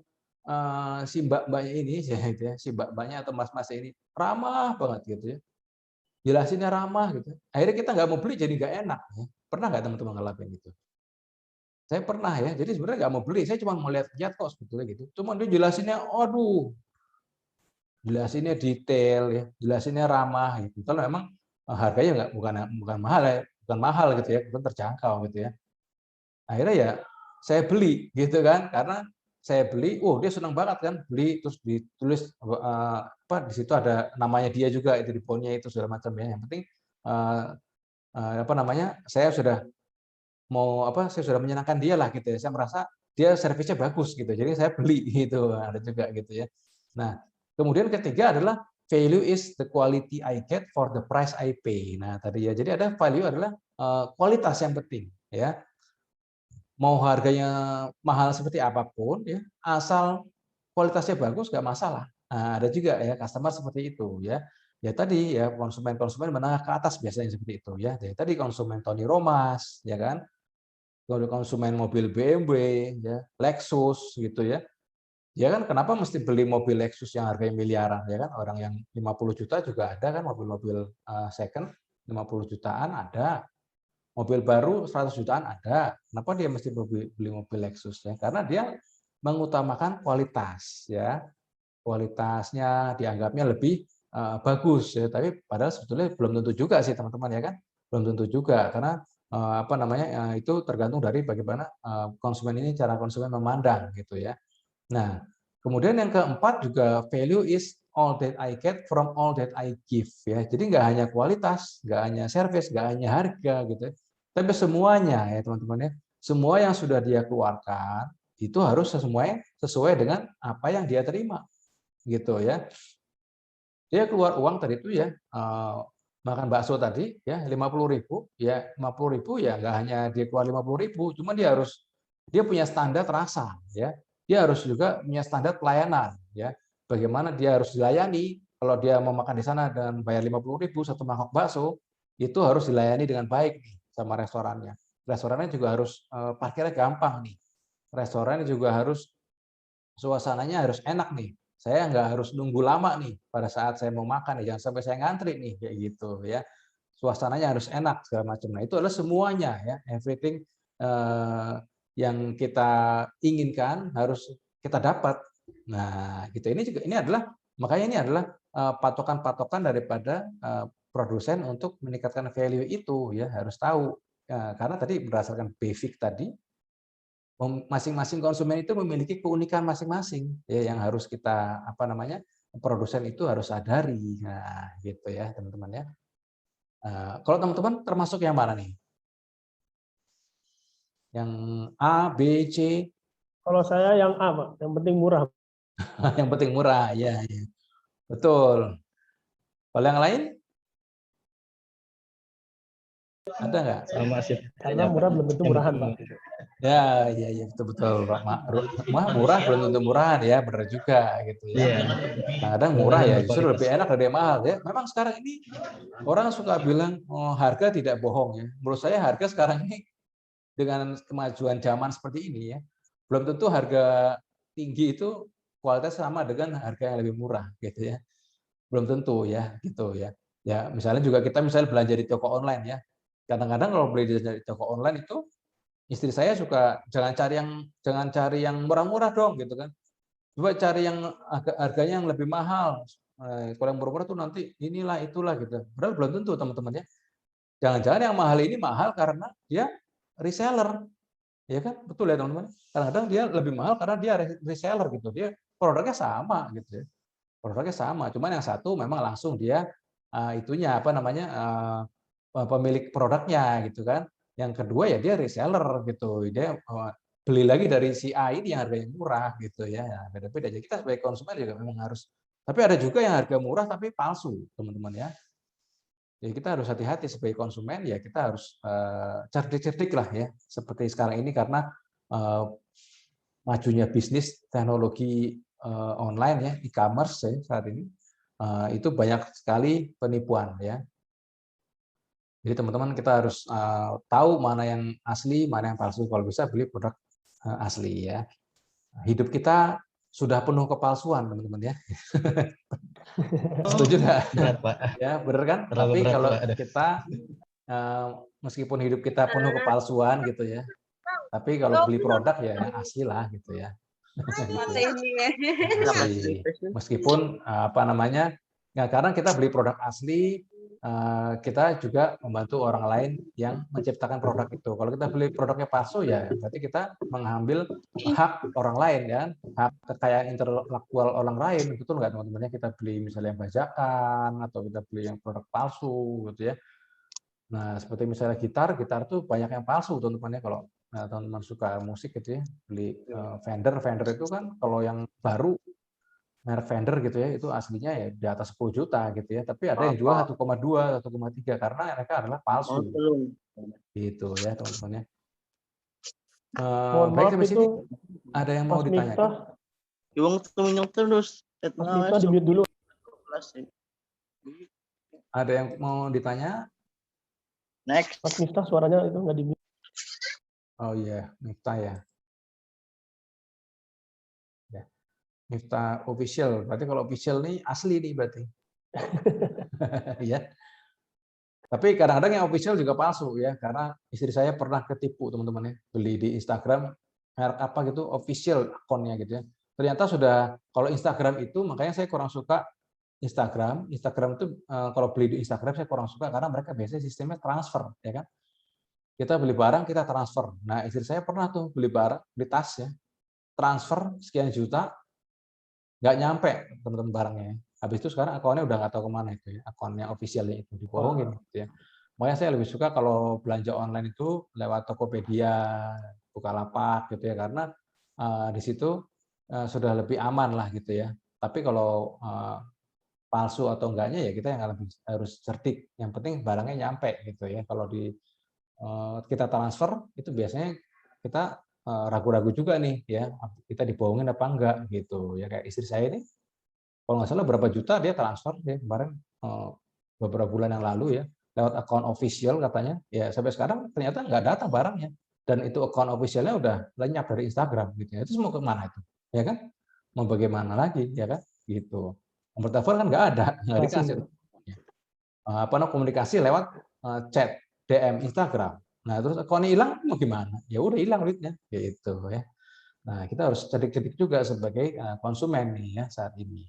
si mbak-mbaknya ini, ya, gitu ya, si mbak-mbaknya atau mas-masnya ini ramah banget gitu ya, jelasinnya ramah gitu. Akhirnya kita nggak mau beli jadi nggak enak. Ya. Pernah nggak teman-teman ngalamin gitu? Saya pernah ya. Jadi sebenarnya nggak mau beli, saya cuma mau lihat-lihat kok sebetulnya gitu. Cuma dia jelasinnya, aduh, jelasinnya detail ya, jelasinnya ramah gitu. Kalau memang harganya nggak bukan mahal ya, bukan mahal gitu ya, bukan terjangkau gitu ya. Akhirnya ya saya beli gitu kan, karena saya beli, dia senang banget kan beli terus ditulis apa di situ ada namanya dia juga itu di fontnya itu segala macam ya. Yang penting apa namanya saya sudah saya sudah menyenangkan dia lah gitu ya. Saya merasa dia servisnya bagus gitu. Jadi saya beli gitu ada juga gitu ya. Nah kemudian ketiga adalah value is the quality I get for the price I pay. Nah tadi ya jadi ada value adalah kualitas yang penting ya. Mau harganya mahal seperti apapun ya, asal kualitasnya bagus nggak masalah. Nah, ada juga ya customer seperti itu ya. Ya tadi ya konsumen-konsumen menengah ke atas biasanya seperti itu ya. Jadi tadi konsumen Tony Romas ya kan, konsumen mobil BMW ya, Lexus gitu ya. Ya kan kenapa mesti beli mobil Lexus yang harganya miliaran ya kan? Orang yang 50 juta juga ada kan mobil-mobil second 50 jutaan ada. Mobil baru 100 jutaan ada. Kenapa dia mesti beli mobil Lexus ya? Karena dia mengutamakan kualitas ya. Kualitasnya dianggapnya lebih bagus ya, tapi padahal sebetulnya belum tentu juga sih teman-teman ya kan. Belum tentu juga karena apa namanya itu tergantung dari bagaimana konsumen ini cara konsumen memandang gitu ya. Nah, kemudian yang keempat juga value is all that I get from all that I give ya. Jadi nggak hanya kualitas, nggak hanya service, nggak hanya harga gitu, ya. Tapi semuanya ya teman-teman ya. Semua yang sudah dia keluarkan itu harus sesuai dengan apa yang dia terima gitu ya. Dia keluar uang tadi itu ya makan bakso tadi ya 50.000 ya 50.000 ya nggak hanya dia keluar 50.000, cuma dia punya standar rasa ya. Dia harus juga punya standar pelayanan ya. Bagaimana dia harus dilayani kalau dia mau makan di sana dan bayar 50.000 satu mangkok bakso itu harus dilayani dengan baik nih sama restorannya. Restorannya juga harus parkirnya gampang nih. Restorannya juga harus suasananya harus enak nih saya nggak harus nunggu lama nih pada saat saya mau makan, jangan sampai saya ngantri nih kayak gitu ya. Suasananya harus enak segala macam. Nah itu adalah semuanya ya, everything yang kita inginkan harus kita dapat. Nah gitu, ini adalah makanya ini adalah patokan-patokan daripada produsen untuk meningkatkan value itu ya, harus tahu karena tadi berdasarkan basic tadi masing-masing konsumen itu memiliki keunikan masing-masing ya yang harus kita produsen itu harus sadari. Nah gitu ya teman-teman ya. Kalau teman-teman termasuk yang mana nih? Yang A, B, C? Kalau saya yang A, Pak. Yang penting murah. Yang penting murah, ya, ya. Betul. Kalau yang lain? Ada nggak? Sama sih. Karena murah belum tentu murahan, Pak. Ya, betul. Murah belum tentu murahan ya, benar juga gitu ya. Kadang murah ya justru lebih enak dari mahal ya. Memang sekarang ini orang suka bilang harga tidak bohong ya. Menurut saya harga sekarang ini dengan kemajuan zaman seperti ini ya, belum tentu harga tinggi itu kualitas sama dengan harga yang lebih murah gitu ya. Belum tentu ya gitu ya. Ya misalnya juga kita belanja di toko online ya. Kadang-kadang kalau beli di toko online itu istri saya suka jangan cari yang murah-murah dong gitu kan. Coba cari yang harganya yang lebih mahal. Kalau yang murah-murah tuh nanti inilah itulah gitu. Padahal belum tentu teman-teman ya. Jangan-jangan yang mahal ini mahal karena dia reseller. Ya kan? Betul ya teman-teman. Kadang-kadang dia lebih mahal karena dia reseller gitu. Dia produknya sama gitu ya. Produknya sama, cuman yang satu memang langsung dia pemilik produknya gitu kan. Yang kedua ya dia reseller gitu. Dia beli lagi dari si A ini yang harganya murah gitu ya. Beda-beda. Jadi kita sebagai konsumen juga memang harus. Tapi ada juga yang harga murah tapi palsu, teman-teman ya. Jadi kita harus hati-hati sebagai konsumen ya, kita harus cerdik-cerdik lah ya. Seperti sekarang ini karena majunya bisnis teknologi online ya, e-commerce ya, saat ini itu banyak sekali penipuan ya. Jadi teman-teman kita harus tahu mana yang asli, mana yang palsu. Kalau bisa beli produk asli ya. Hidup kita sudah penuh kepalsuan teman-teman ya. Setuju nggak? Berat, Pak. Ya benar kan? Terlalu Tapi berat, kalau Pak. kita meskipun hidup kita penuh kepalsuan gitu ya, tapi kalau beli produk ya yang asli lah gitu ya. Asli. Meskipun kadang kita beli produk asli, kita juga membantu orang lain yang menciptakan produk itu. Kalau kita beli produknya palsu ya berarti kita mengambil hak orang lain kan, hak kekayaan intelektual orang lain. Betul nggak teman-teman? Kita beli misalnya yang bajakan atau kita beli yang produk palsu gitu ya. Nah, seperti misalnya gitar tuh banyak yang palsu teman-teman ya. Kalau teman-teman suka musik gitu ya, beli Fender itu kan kalau yang baru merek Fender gitu ya, itu aslinya ya di atas 10 juta gitu ya. Tapi ada yang jual 1,2, 1,3 karena mereka adalah palsu. Gitu ya teman-teman ya. Baik sampai sini. Ada yang mau ditanyakan? Mas Miftah di-mute dulu. Ada yang mau ditanya? Next. Mas Miftah suaranya itu nggak di-mute. Oh iya, Miftah ya. Miftah official. Berarti kalau official nih asli nih berarti. Ya. Tapi kadang-kadang yang official juga palsu ya, karena istri saya pernah ketipu teman-teman ya, beli di Instagram merek apa gitu official akunnya gitu ya. Ternyata sudah kalau Instagram itu makanya saya kurang suka Instagram itu kalau beli di Instagram saya kurang suka karena mereka biasanya sistemnya transfer ya kan. Kita beli barang kita transfer. Nah, istri saya pernah tuh beli tas ya. Transfer sekian juta nggak nyampe teman-teman barangnya. Habis itu sekarang akunnya udah nggak tahu kemana itu ya, akunnya officialnya itu dibohongin gitu ya. Makanya saya lebih suka kalau belanja online itu lewat Tokopedia, Bukalapak gitu ya, karena di situ sudah lebih aman lah gitu ya. Tapi kalau palsu atau enggaknya ya kita yang harus cerdik. Yang penting barangnya nyampe gitu ya. Kalau kita transfer itu biasanya kita ragu-ragu juga nih ya, kita dibohongin apa enggak gitu ya. Kayak istri saya ini kalau nggak salah berapa juta dia transfer ya kemarin beberapa bulan yang lalu ya lewat akun official katanya ya, sampai sekarang ternyata nggak datang barangnya dan itu akun officialnya udah lenyap dari Instagram gitu ya. Itu mau kemana itu ya kan, mau bagaimana lagi ya kan. gitu. Nomor telepon kan nggak ada, nggak dikasih. Komunikasi lewat chat, DM, Instagram. Nah, terus akunnya hilang mau gimana? Ya udah hilang duitnya, gitu ya. Nah, kita harus cerdik-cerdik juga sebagai konsumen nih ya saat ini.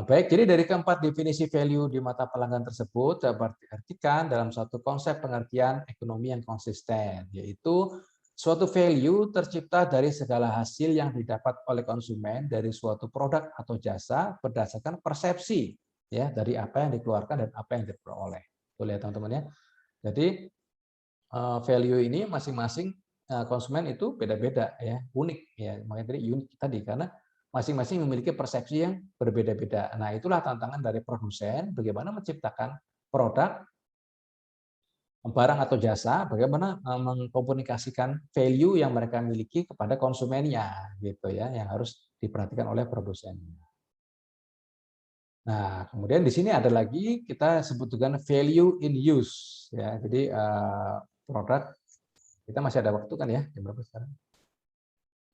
Baik, jadi dari keempat definisi value di mata pelanggan tersebut dapat diartikan dalam suatu konsep pengertian ekonomi yang konsisten, yaitu suatu value tercipta dari segala hasil yang didapat oleh konsumen dari suatu produk atau jasa berdasarkan persepsi ya dari apa yang dikeluarkan dan apa yang diperoleh. Tuh lihat teman-teman ya. Jadi value ini masing-masing konsumen itu beda-beda ya, unik ya. Makanya tadi unik tadi karena masing-masing memiliki persepsi yang berbeda-beda. Nah, itulah tantangan dari produsen bagaimana menciptakan produk, barang atau jasa, bagaimana mengkomunikasikan value yang mereka miliki kepada konsumennya gitu ya, yang harus diperhatikan oleh produsen. Nah, kemudian di sini ada lagi kita sebut dengan value in use ya. Jadi produk kita masih ada waktu kan ya? Jam berapa sekarang?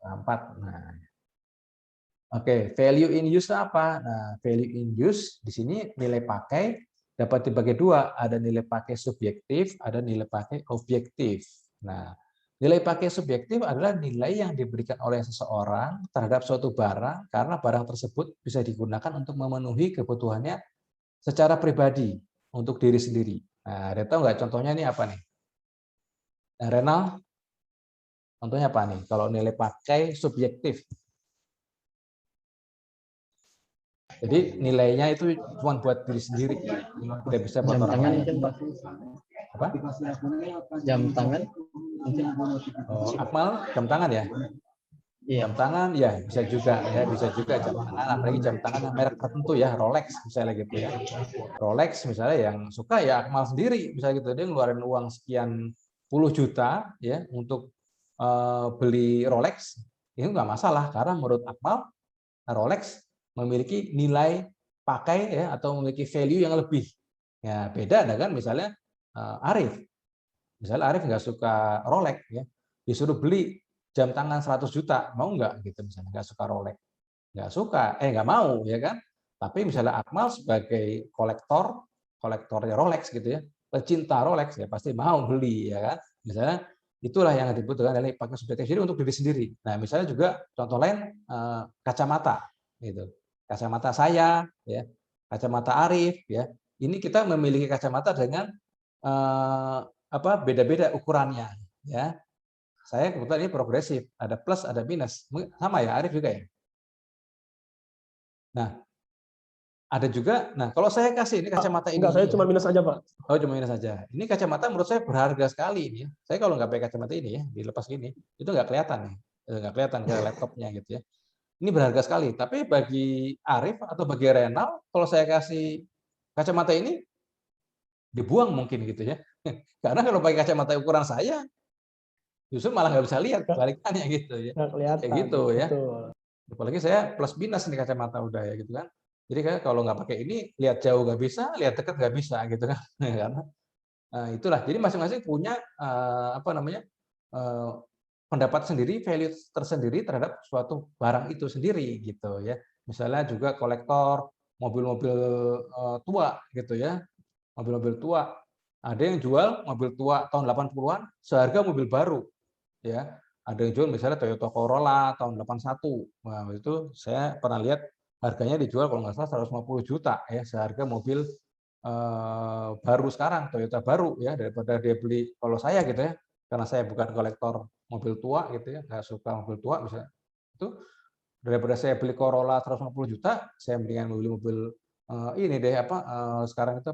4. Nah, oke, value in use apa? Nah, value in use di sini nilai pakai dapat dibagi dua, ada nilai pakai subjektif, ada nilai pakai objektif. Nah, nilai pakai subjektif adalah nilai yang diberikan oleh seseorang terhadap suatu barang karena barang tersebut bisa digunakan untuk memenuhi kebutuhannya secara pribadi untuk diri sendiri. Nah, ada tahu nggak contohnya ini apa nih? Nah, Renal, contohnya apa nih? Kalau nilai pakai subjektif. Jadi nilainya itu cuma buat diri sendiri, tidak bisa buat orang lain. Apa? Jam tangan? Oh, Akmal, jam tangan ya? Iya. Jam tangan ya bisa juga ya, bisa juga jam tangan. Apalagi jam tangan yang merek tertentu ya, Rolex misalnya gitu ya. Rolex misalnya yang suka ya Akmal sendiri, misalnya gitu dia ngeluarin uang sekian puluh juta ya untuk beli Rolex, itu nggak masalah karena menurut Akmal Rolex memiliki nilai pakai ya atau memiliki value yang lebih. Ya, beda dengan misalnya Arif. Misalnya Arif nggak suka Rolex ya, disuruh beli jam tangan 100 juta, mau nggak gitu misalnya, nggak suka Rolex. Nggak suka, nggak mau ya kan. Tapi misalnya Akmal sebagai kolektornya Rolex gitu ya, pecinta Rolex ya pasti mau beli ya kan. Misalnya itulah yang dibutuhkan nilai pakai subjektif. Jadi untuk diri sendiri. Nah, misalnya juga contoh lain kacamata gitu. Kacamata saya ya, kacamata Arif ya. Ini kita memiliki kacamata dengan beda-beda ukurannya ya. Saya kebetulan ini progresif, ada plus, ada minus. Sama ya, Arif juga ya. Nah, ada juga. Nah, kalau saya kasih ini kacamata ini. Enggak, saya cuma minus aja, Pak. Oh, cuma minus saja. Ini kacamata menurut saya berharga sekali ini ya. Saya kalau nggak pakai kacamata ini ya, dilepas gini, itu nggak kelihatan nih. Nggak kelihatan ke laptopnya gitu ya. Ini berharga sekali. Tapi bagi Arif atau bagi Renal, kalau saya kasih kacamata ini, dibuang mungkin gitu ya. Karena kalau pakai kacamata ukuran saya, justru malah nggak bisa lihat balikannya gitu ya. Kayak gitu ya. Betul. Apalagi saya plus minus nih kacamata udah ya gitu kan. Jadi kan kalau nggak pakai ini, lihat jauh nggak bisa, lihat dekat nggak bisa gitu kan. Karena itulah. Jadi masing-masing punya pendapat sendiri, value tersendiri terhadap suatu barang itu sendiri gitu ya. Misalnya juga kolektor mobil-mobil tua gitu ya. Mobil-mobil tua. Ada yang jual mobil tua tahun 80-an seharga mobil baru ya. Ada yang jual misalnya Toyota Corolla tahun 81. Nah, itu saya pernah lihat harganya dijual kalau nggak salah 150 juta ya, seharga mobil baru sekarang, Toyota baru ya, daripada dia beli, kalau saya gitu ya, karena saya bukan kolektor mobil tua gitu ya, nggak suka mobil tua misalnya, itu daripada saya beli Corolla 150 juta, saya mendingan beli mobil ini deh sekarang itu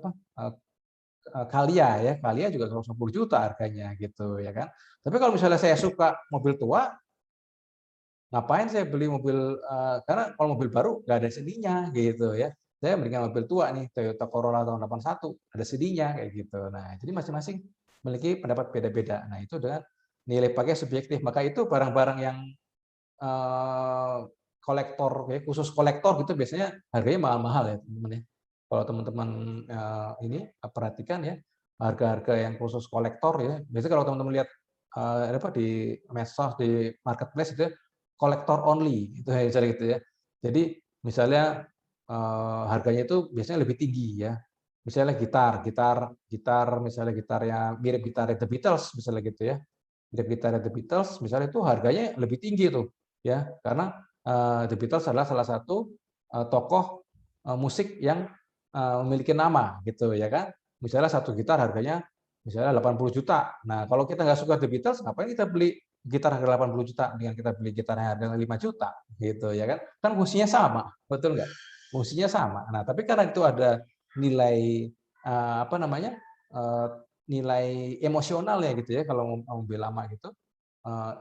Kalia ya, Kalia juga 150 juta harganya gitu ya kan. Tapi kalau misalnya saya suka mobil tua, ngapain saya beli mobil karena kalau mobil baru nggak ada CD-nya gitu ya. Saya mendingan mobil tua nih, Toyota Corolla tahun 81, ada CD-nya kayak gitu. Nah, jadi masing-masing memiliki pendapat beda-beda. Nah, itu dengan nilai pakai subjektif. Maka itu barang-barang yang kolektor ya, khusus kolektor gitu biasanya harganya mahal-mahal ya, teman-teman ya. Kalau teman-teman ini perhatikan ya, harga-harga yang khusus kolektor ya. Biasanya kalau teman-teman lihat di medsos, di marketplace itu kolektor only gitu ya, gitu ya. Jadi misalnya harganya itu biasanya lebih tinggi ya. Misalnya gitar misalnya gitarnya mirip gitar The Beatles misalnya gitu ya. Mirip gitar The Beatles misalnya itu harganya lebih tinggi tuh ya, karena The Beatles adalah salah satu tokoh musik yang memiliki nama gitu ya kan. Misalnya satu gitar harganya misalnya 80 juta. Nah, kalau kita nggak suka The Beatles, ngapain kita beli gitar harga 80 juta dengan kita beli gitar yang harga 5 juta gitu ya kan? Kan fungsinya sama, betul nggak? Fungsinya sama. Nah, tapi karena itu ada nilai apa namanya? Nilai emosional ya gitu ya kalau mobil lama gitu.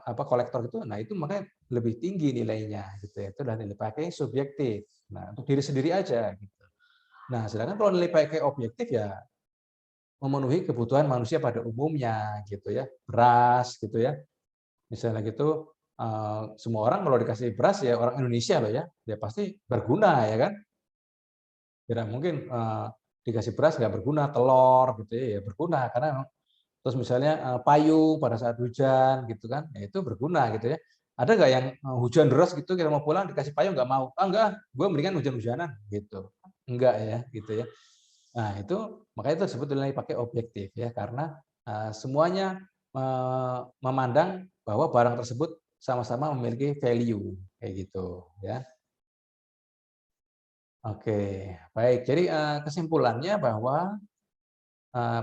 Apa kolektor gitu. Nah, itu makanya lebih tinggi nilainya gitu ya. Itu adalah nilai pakai subjektif. Nah, untuk diri sendiri aja gitu. Nah, sedangkan kalau nilai pakai objektif ya memenuhi kebutuhan manusia pada umumnya gitu ya, beras gitu ya, misalnya gitu semua orang kalau dikasih beras ya orang Indonesia loh ya, dia pasti berguna ya kan, tidak mungkin dikasih beras nggak berguna, telur gitu ya berguna karena terus misalnya payung pada saat hujan gitu kan, ya itu berguna gitu ya. Ada nggak yang hujan deras gitu kita mau pulang dikasih payung nggak mau, enggak, gue mendingan hujan-hujanan gitu, enggak ya gitu ya. Nah, itu makanya itu disebut nilai pakai objektif ya, karena semuanya memandang bahwa barang tersebut sama-sama memiliki value kayak gitu ya. Oke, baik. Jadi kesimpulannya bahwa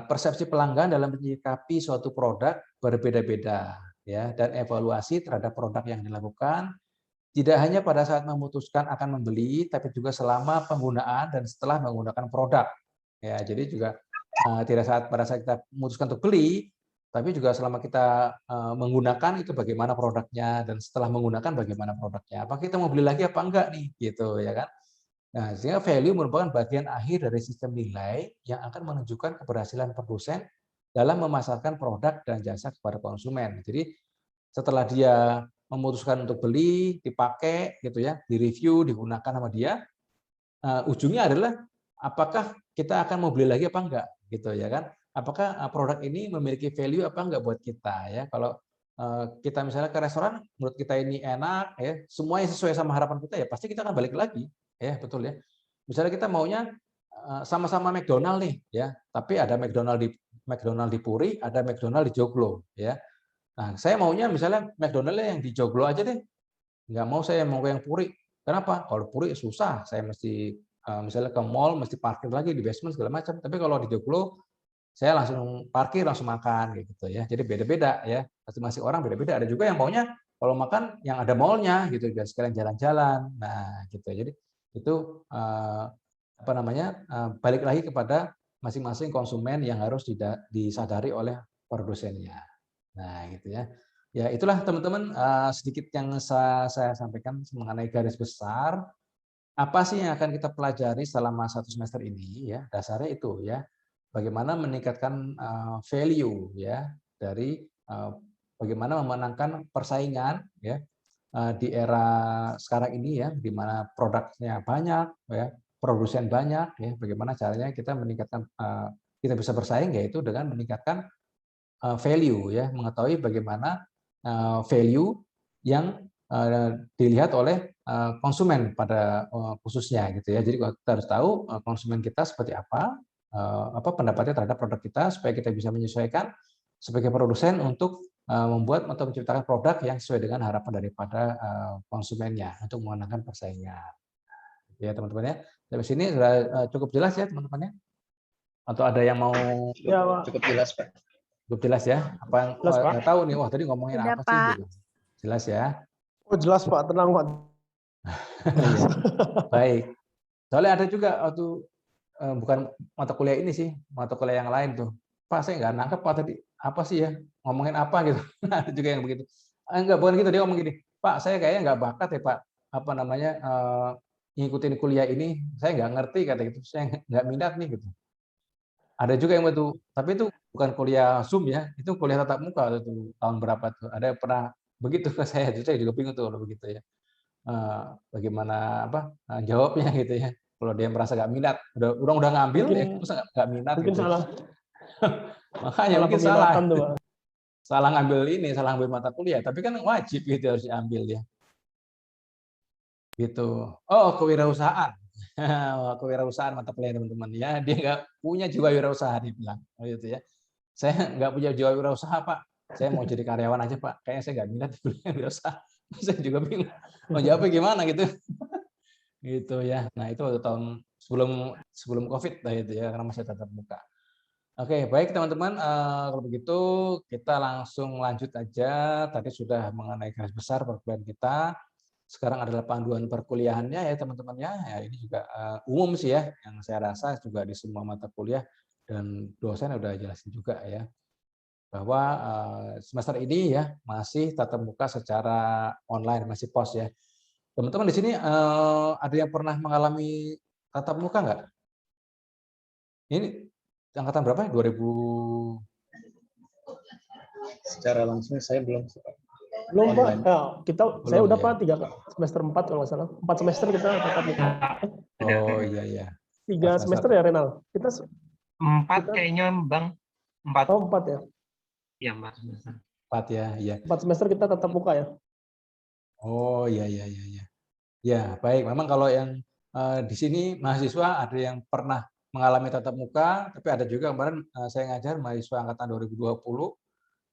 persepsi pelanggan dalam menyikapi suatu produk berbeda-beda ya, dan evaluasi terhadap produk yang dilakukan tidak hanya pada saat memutuskan akan membeli, tapi juga selama penggunaan dan setelah menggunakan produk. Ya, jadi juga tidak pada saat kita memutuskan untuk beli, tapi juga selama kita menggunakan itu bagaimana produknya dan setelah menggunakan bagaimana produknya. Apa kita mau beli lagi apa enggak nih, gitu ya kan? Nah, sehingga value merupakan bagian akhir dari sistem nilai yang akan menunjukkan keberhasilan produsen dalam memasarkan produk dan jasa kepada konsumen. Jadi setelah dia memutuskan untuk beli, dipakai gitu ya, direview, digunakan sama dia, ujungnya adalah apakah kita akan mau beli lagi apa enggak gitu ya kan? Apakah produk ini memiliki value apa enggak buat kita ya? Kalau kita misalnya ke restoran, menurut kita ini enak ya, semuanya sesuai sama harapan kita ya pasti kita akan balik lagi ya, betul ya. Misalnya kita maunya sama-sama McDonald nih ya, tapi ada McDonald di Puri, ada McDonald di Joglo ya. Nah, saya maunya misalnya McDonald yang di Joglo aja deh. Nggak mau saya mau yang Puri. Kenapa? Kalau Puri susah, saya mesti misalnya ke mall mesti parkir lagi di basement segala macam. Tapi kalau di Joglo saya langsung parkir langsung makan gitu ya. Jadi beda-beda ya. Masing-masing orang beda-beda. Ada juga yang maunya kalau makan yang ada mallnya gitu biar sekalian jalan-jalan. Nah, gitu. Jadi itu apa namanya? Balik lagi kepada masing-masing konsumen yang harus disadari oleh produsennya. Nah, gitu ya. Ya, itulah teman-teman sedikit yang saya sampaikan mengenai garis besar apa sih yang akan kita pelajari selama 1 semester ini ya. Dasarnya itu ya. Bagaimana meningkatkan value ya dari bagaimana memenangkan persaingan ya di era sekarang ini ya di mana produknya banyak ya, produsen banyak ya. Bagaimana caranya kita meningkatkan kita bisa bersaing yaitu dengan meningkatkan value ya, mengetahui bagaimana value yang dilihat oleh konsumen pada khususnya gitu ya. Jadi kita harus tahu konsumen kita seperti apa pendapatnya terhadap produk kita supaya kita bisa menyesuaikan sebagai produsen untuk membuat atau menciptakan produk yang sesuai dengan harapan daripada konsumennya untuk memenangkan persaingan. Ya teman-teman ya. Dari sini sudah cukup jelas ya teman-teman ya. Atau ada yang mau Cukup jelas, Pak. cukup jelas ya? Apa yang nggak tahu nih? Wah tadi ngomongin Sudah, apa sih Pak. gitu? Jelas ya? Oh jelas Pak, tenang Pak. Iya. Baik. Soalnya ada juga waktu bukan mata kuliah ini sih, mata kuliah yang lain tuh. Pak saya nggak nangkep Pak tadi apa sih ya? Ngomongin apa gitu? Ada juga yang begitu. Enggak bukan gitu dia ngomong gini. Pak saya kayaknya nggak bakat ya Pak. Apa namanya ngikutin kuliah ini? Saya nggak ngerti kata gitu. Saya nggak minat nih gitu. Ada juga yang begitu, tapi itu bukan kuliah Zoom ya, itu kuliah tatap muka itu tahun berapa tuh. Ada yang pernah begitu ke saya juga bingung tuh kalau begitu ya. Bagaimana jawabnya gitu ya. Kalau dia merasa nggak minat, udah ngambil Mungkin, ya masa nggak minat mungkin gitu. salah. Makanya Salah mungkin salah. peminatan tuh, Pak. Salah ngambil mata kuliah, tapi kan wajib gitu harus diambil ya. Gitu. Oh, kewirausahaan. Kewirausahaan mata kuliah teman-teman ya. Dia nggak punya jiwa wirausaha dia bilang. Oh, gitu ya. Saya nggak punya jiwa wirausaha, Pak. Saya mau jadi karyawan aja, Pak. Kayaknya saya nggak minat di wirausaha. Saya juga bingung. Mau jawabnya gimana gitu. Gitu ya. Nah, itu waktu tahun sebelum Covid lah itu ya, karena masih tatap muka. Oke, baik teman-teman, kalau begitu kita langsung lanjut aja. Tadi sudah mengenai garis besar perkuliahan kita. Sekarang adalah panduan perkuliahannya ya teman-teman ya. Ya ini juga umum sih ya, yang saya rasa juga di semua mata kuliah dan dosen udah jelasin juga ya. Bahwa semester ini ya masih tatap muka secara online, masih pos ya. Teman-teman di sini ada yang pernah mengalami tatap muka nggak? Ini angkatan berapa ya? 2000 Secara langsung saya belum. Belum Pak, Online. ya, saya Belum, udah ya. Pak 3 semester 4 kalau nggak salah. 4 semester kita tatap muka. Oh iya iya. 3 semester ya Renal. Kita 4 kayaknya Bang. 4. oh 4 ya. Ya, 4 semester. 4 ya, iya. 4 semester kita tatap muka ya. Oh iya iya iya iya. Ya, baik. Memang kalau yang di sini mahasiswa ada yang pernah mengalami tatap muka, tapi ada juga kemarin saya ngajar mahasiswa angkatan 2020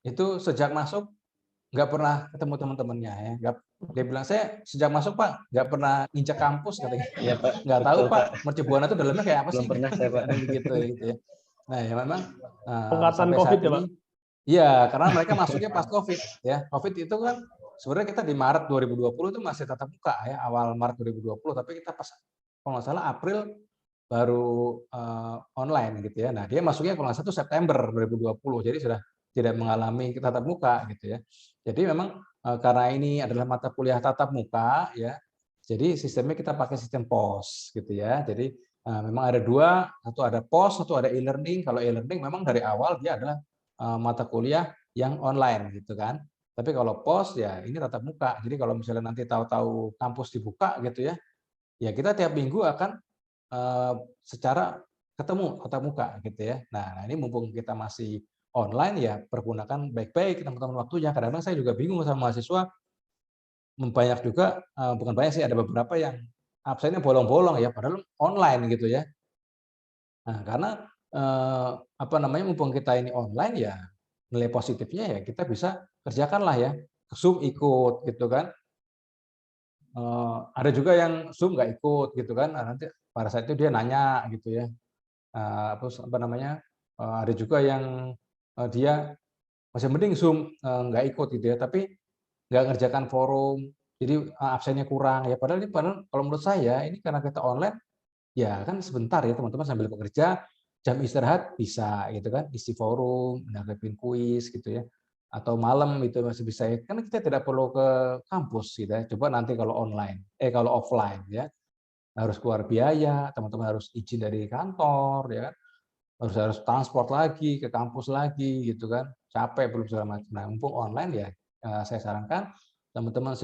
itu sejak masuk nggak pernah ketemu teman-temannya ya. Dia bilang saya sejak masuk Pak nggak pernah injak kampus katanya. Iya Pak. Nggak tahu Betul, Pak Mercubuana itu dalamnya kayak apa Belum sih? pernah saya Pak. Ada begitu gitu ya. Nah ya memang Angkatan sampai COVID saat ya Pak. ini iya karena mereka masuknya pas COVID ya. COVID itu kan sebenarnya kita di Maret 2020 itu masih tatap muka ya, awal Maret 2020, tapi kita pas kalau nggak salah April baru online gitu ya. Nah dia masuknya kalau nggak salah itu September 2020, jadi sudah tidak mengalami tatap muka gitu ya. Jadi memang karena ini adalah mata kuliah tatap muka ya, jadi sistemnya kita pakai sistem POS gitu ya. Jadi memang ada dua, satu ada POS, satu ada e-learning. Kalau e-learning memang dari awal dia adalah mata kuliah yang online gitu kan. Tapi kalau POS ya ini tatap muka. Jadi kalau misalnya nanti tahu-tahu kampus dibuka gitu ya, ya kita tiap minggu akan secara ketemu tatap muka gitu ya. Nah ini mumpung kita masih online ya pergunakan baik-baik teman-teman waktunya. Kadang-kadang saya juga bingung sama mahasiswa, banyak juga bukan banyak sih, ada beberapa yang absennya bolong-bolong ya, padahal online gitu ya. Nah karena apa namanya mumpung kita ini online ya nilai positifnya ya kita bisa kerjakanlah ya, Zoom ikut gitu kan. Ada juga yang Zoom nggak ikut gitu kan. Nah, nanti pada saat itu dia nanya gitu ya. Terus apa namanya? Ada juga yang dia masih mending Zoom nggak ikut gitu ya, tapi nggak ngerjakan forum, jadi absennya kurang ya. Padahal kalau menurut saya ini karena kita online ya kan sebentar ya teman-teman sambil bekerja, jam istirahat bisa gitu kan, isi forum, menanggapi kuis gitu ya. Atau malam itu masih bisa ya. Karena kita tidak perlu ke kampus gitu ya. Coba nanti kalau kalau offline ya, harus keluar biaya, teman-teman harus izin dari kantor ya kan. Harus transport lagi ke kampus lagi gitu kan. Capek belum segala macam. Nah, mumpung online ya saya sarankan teman-teman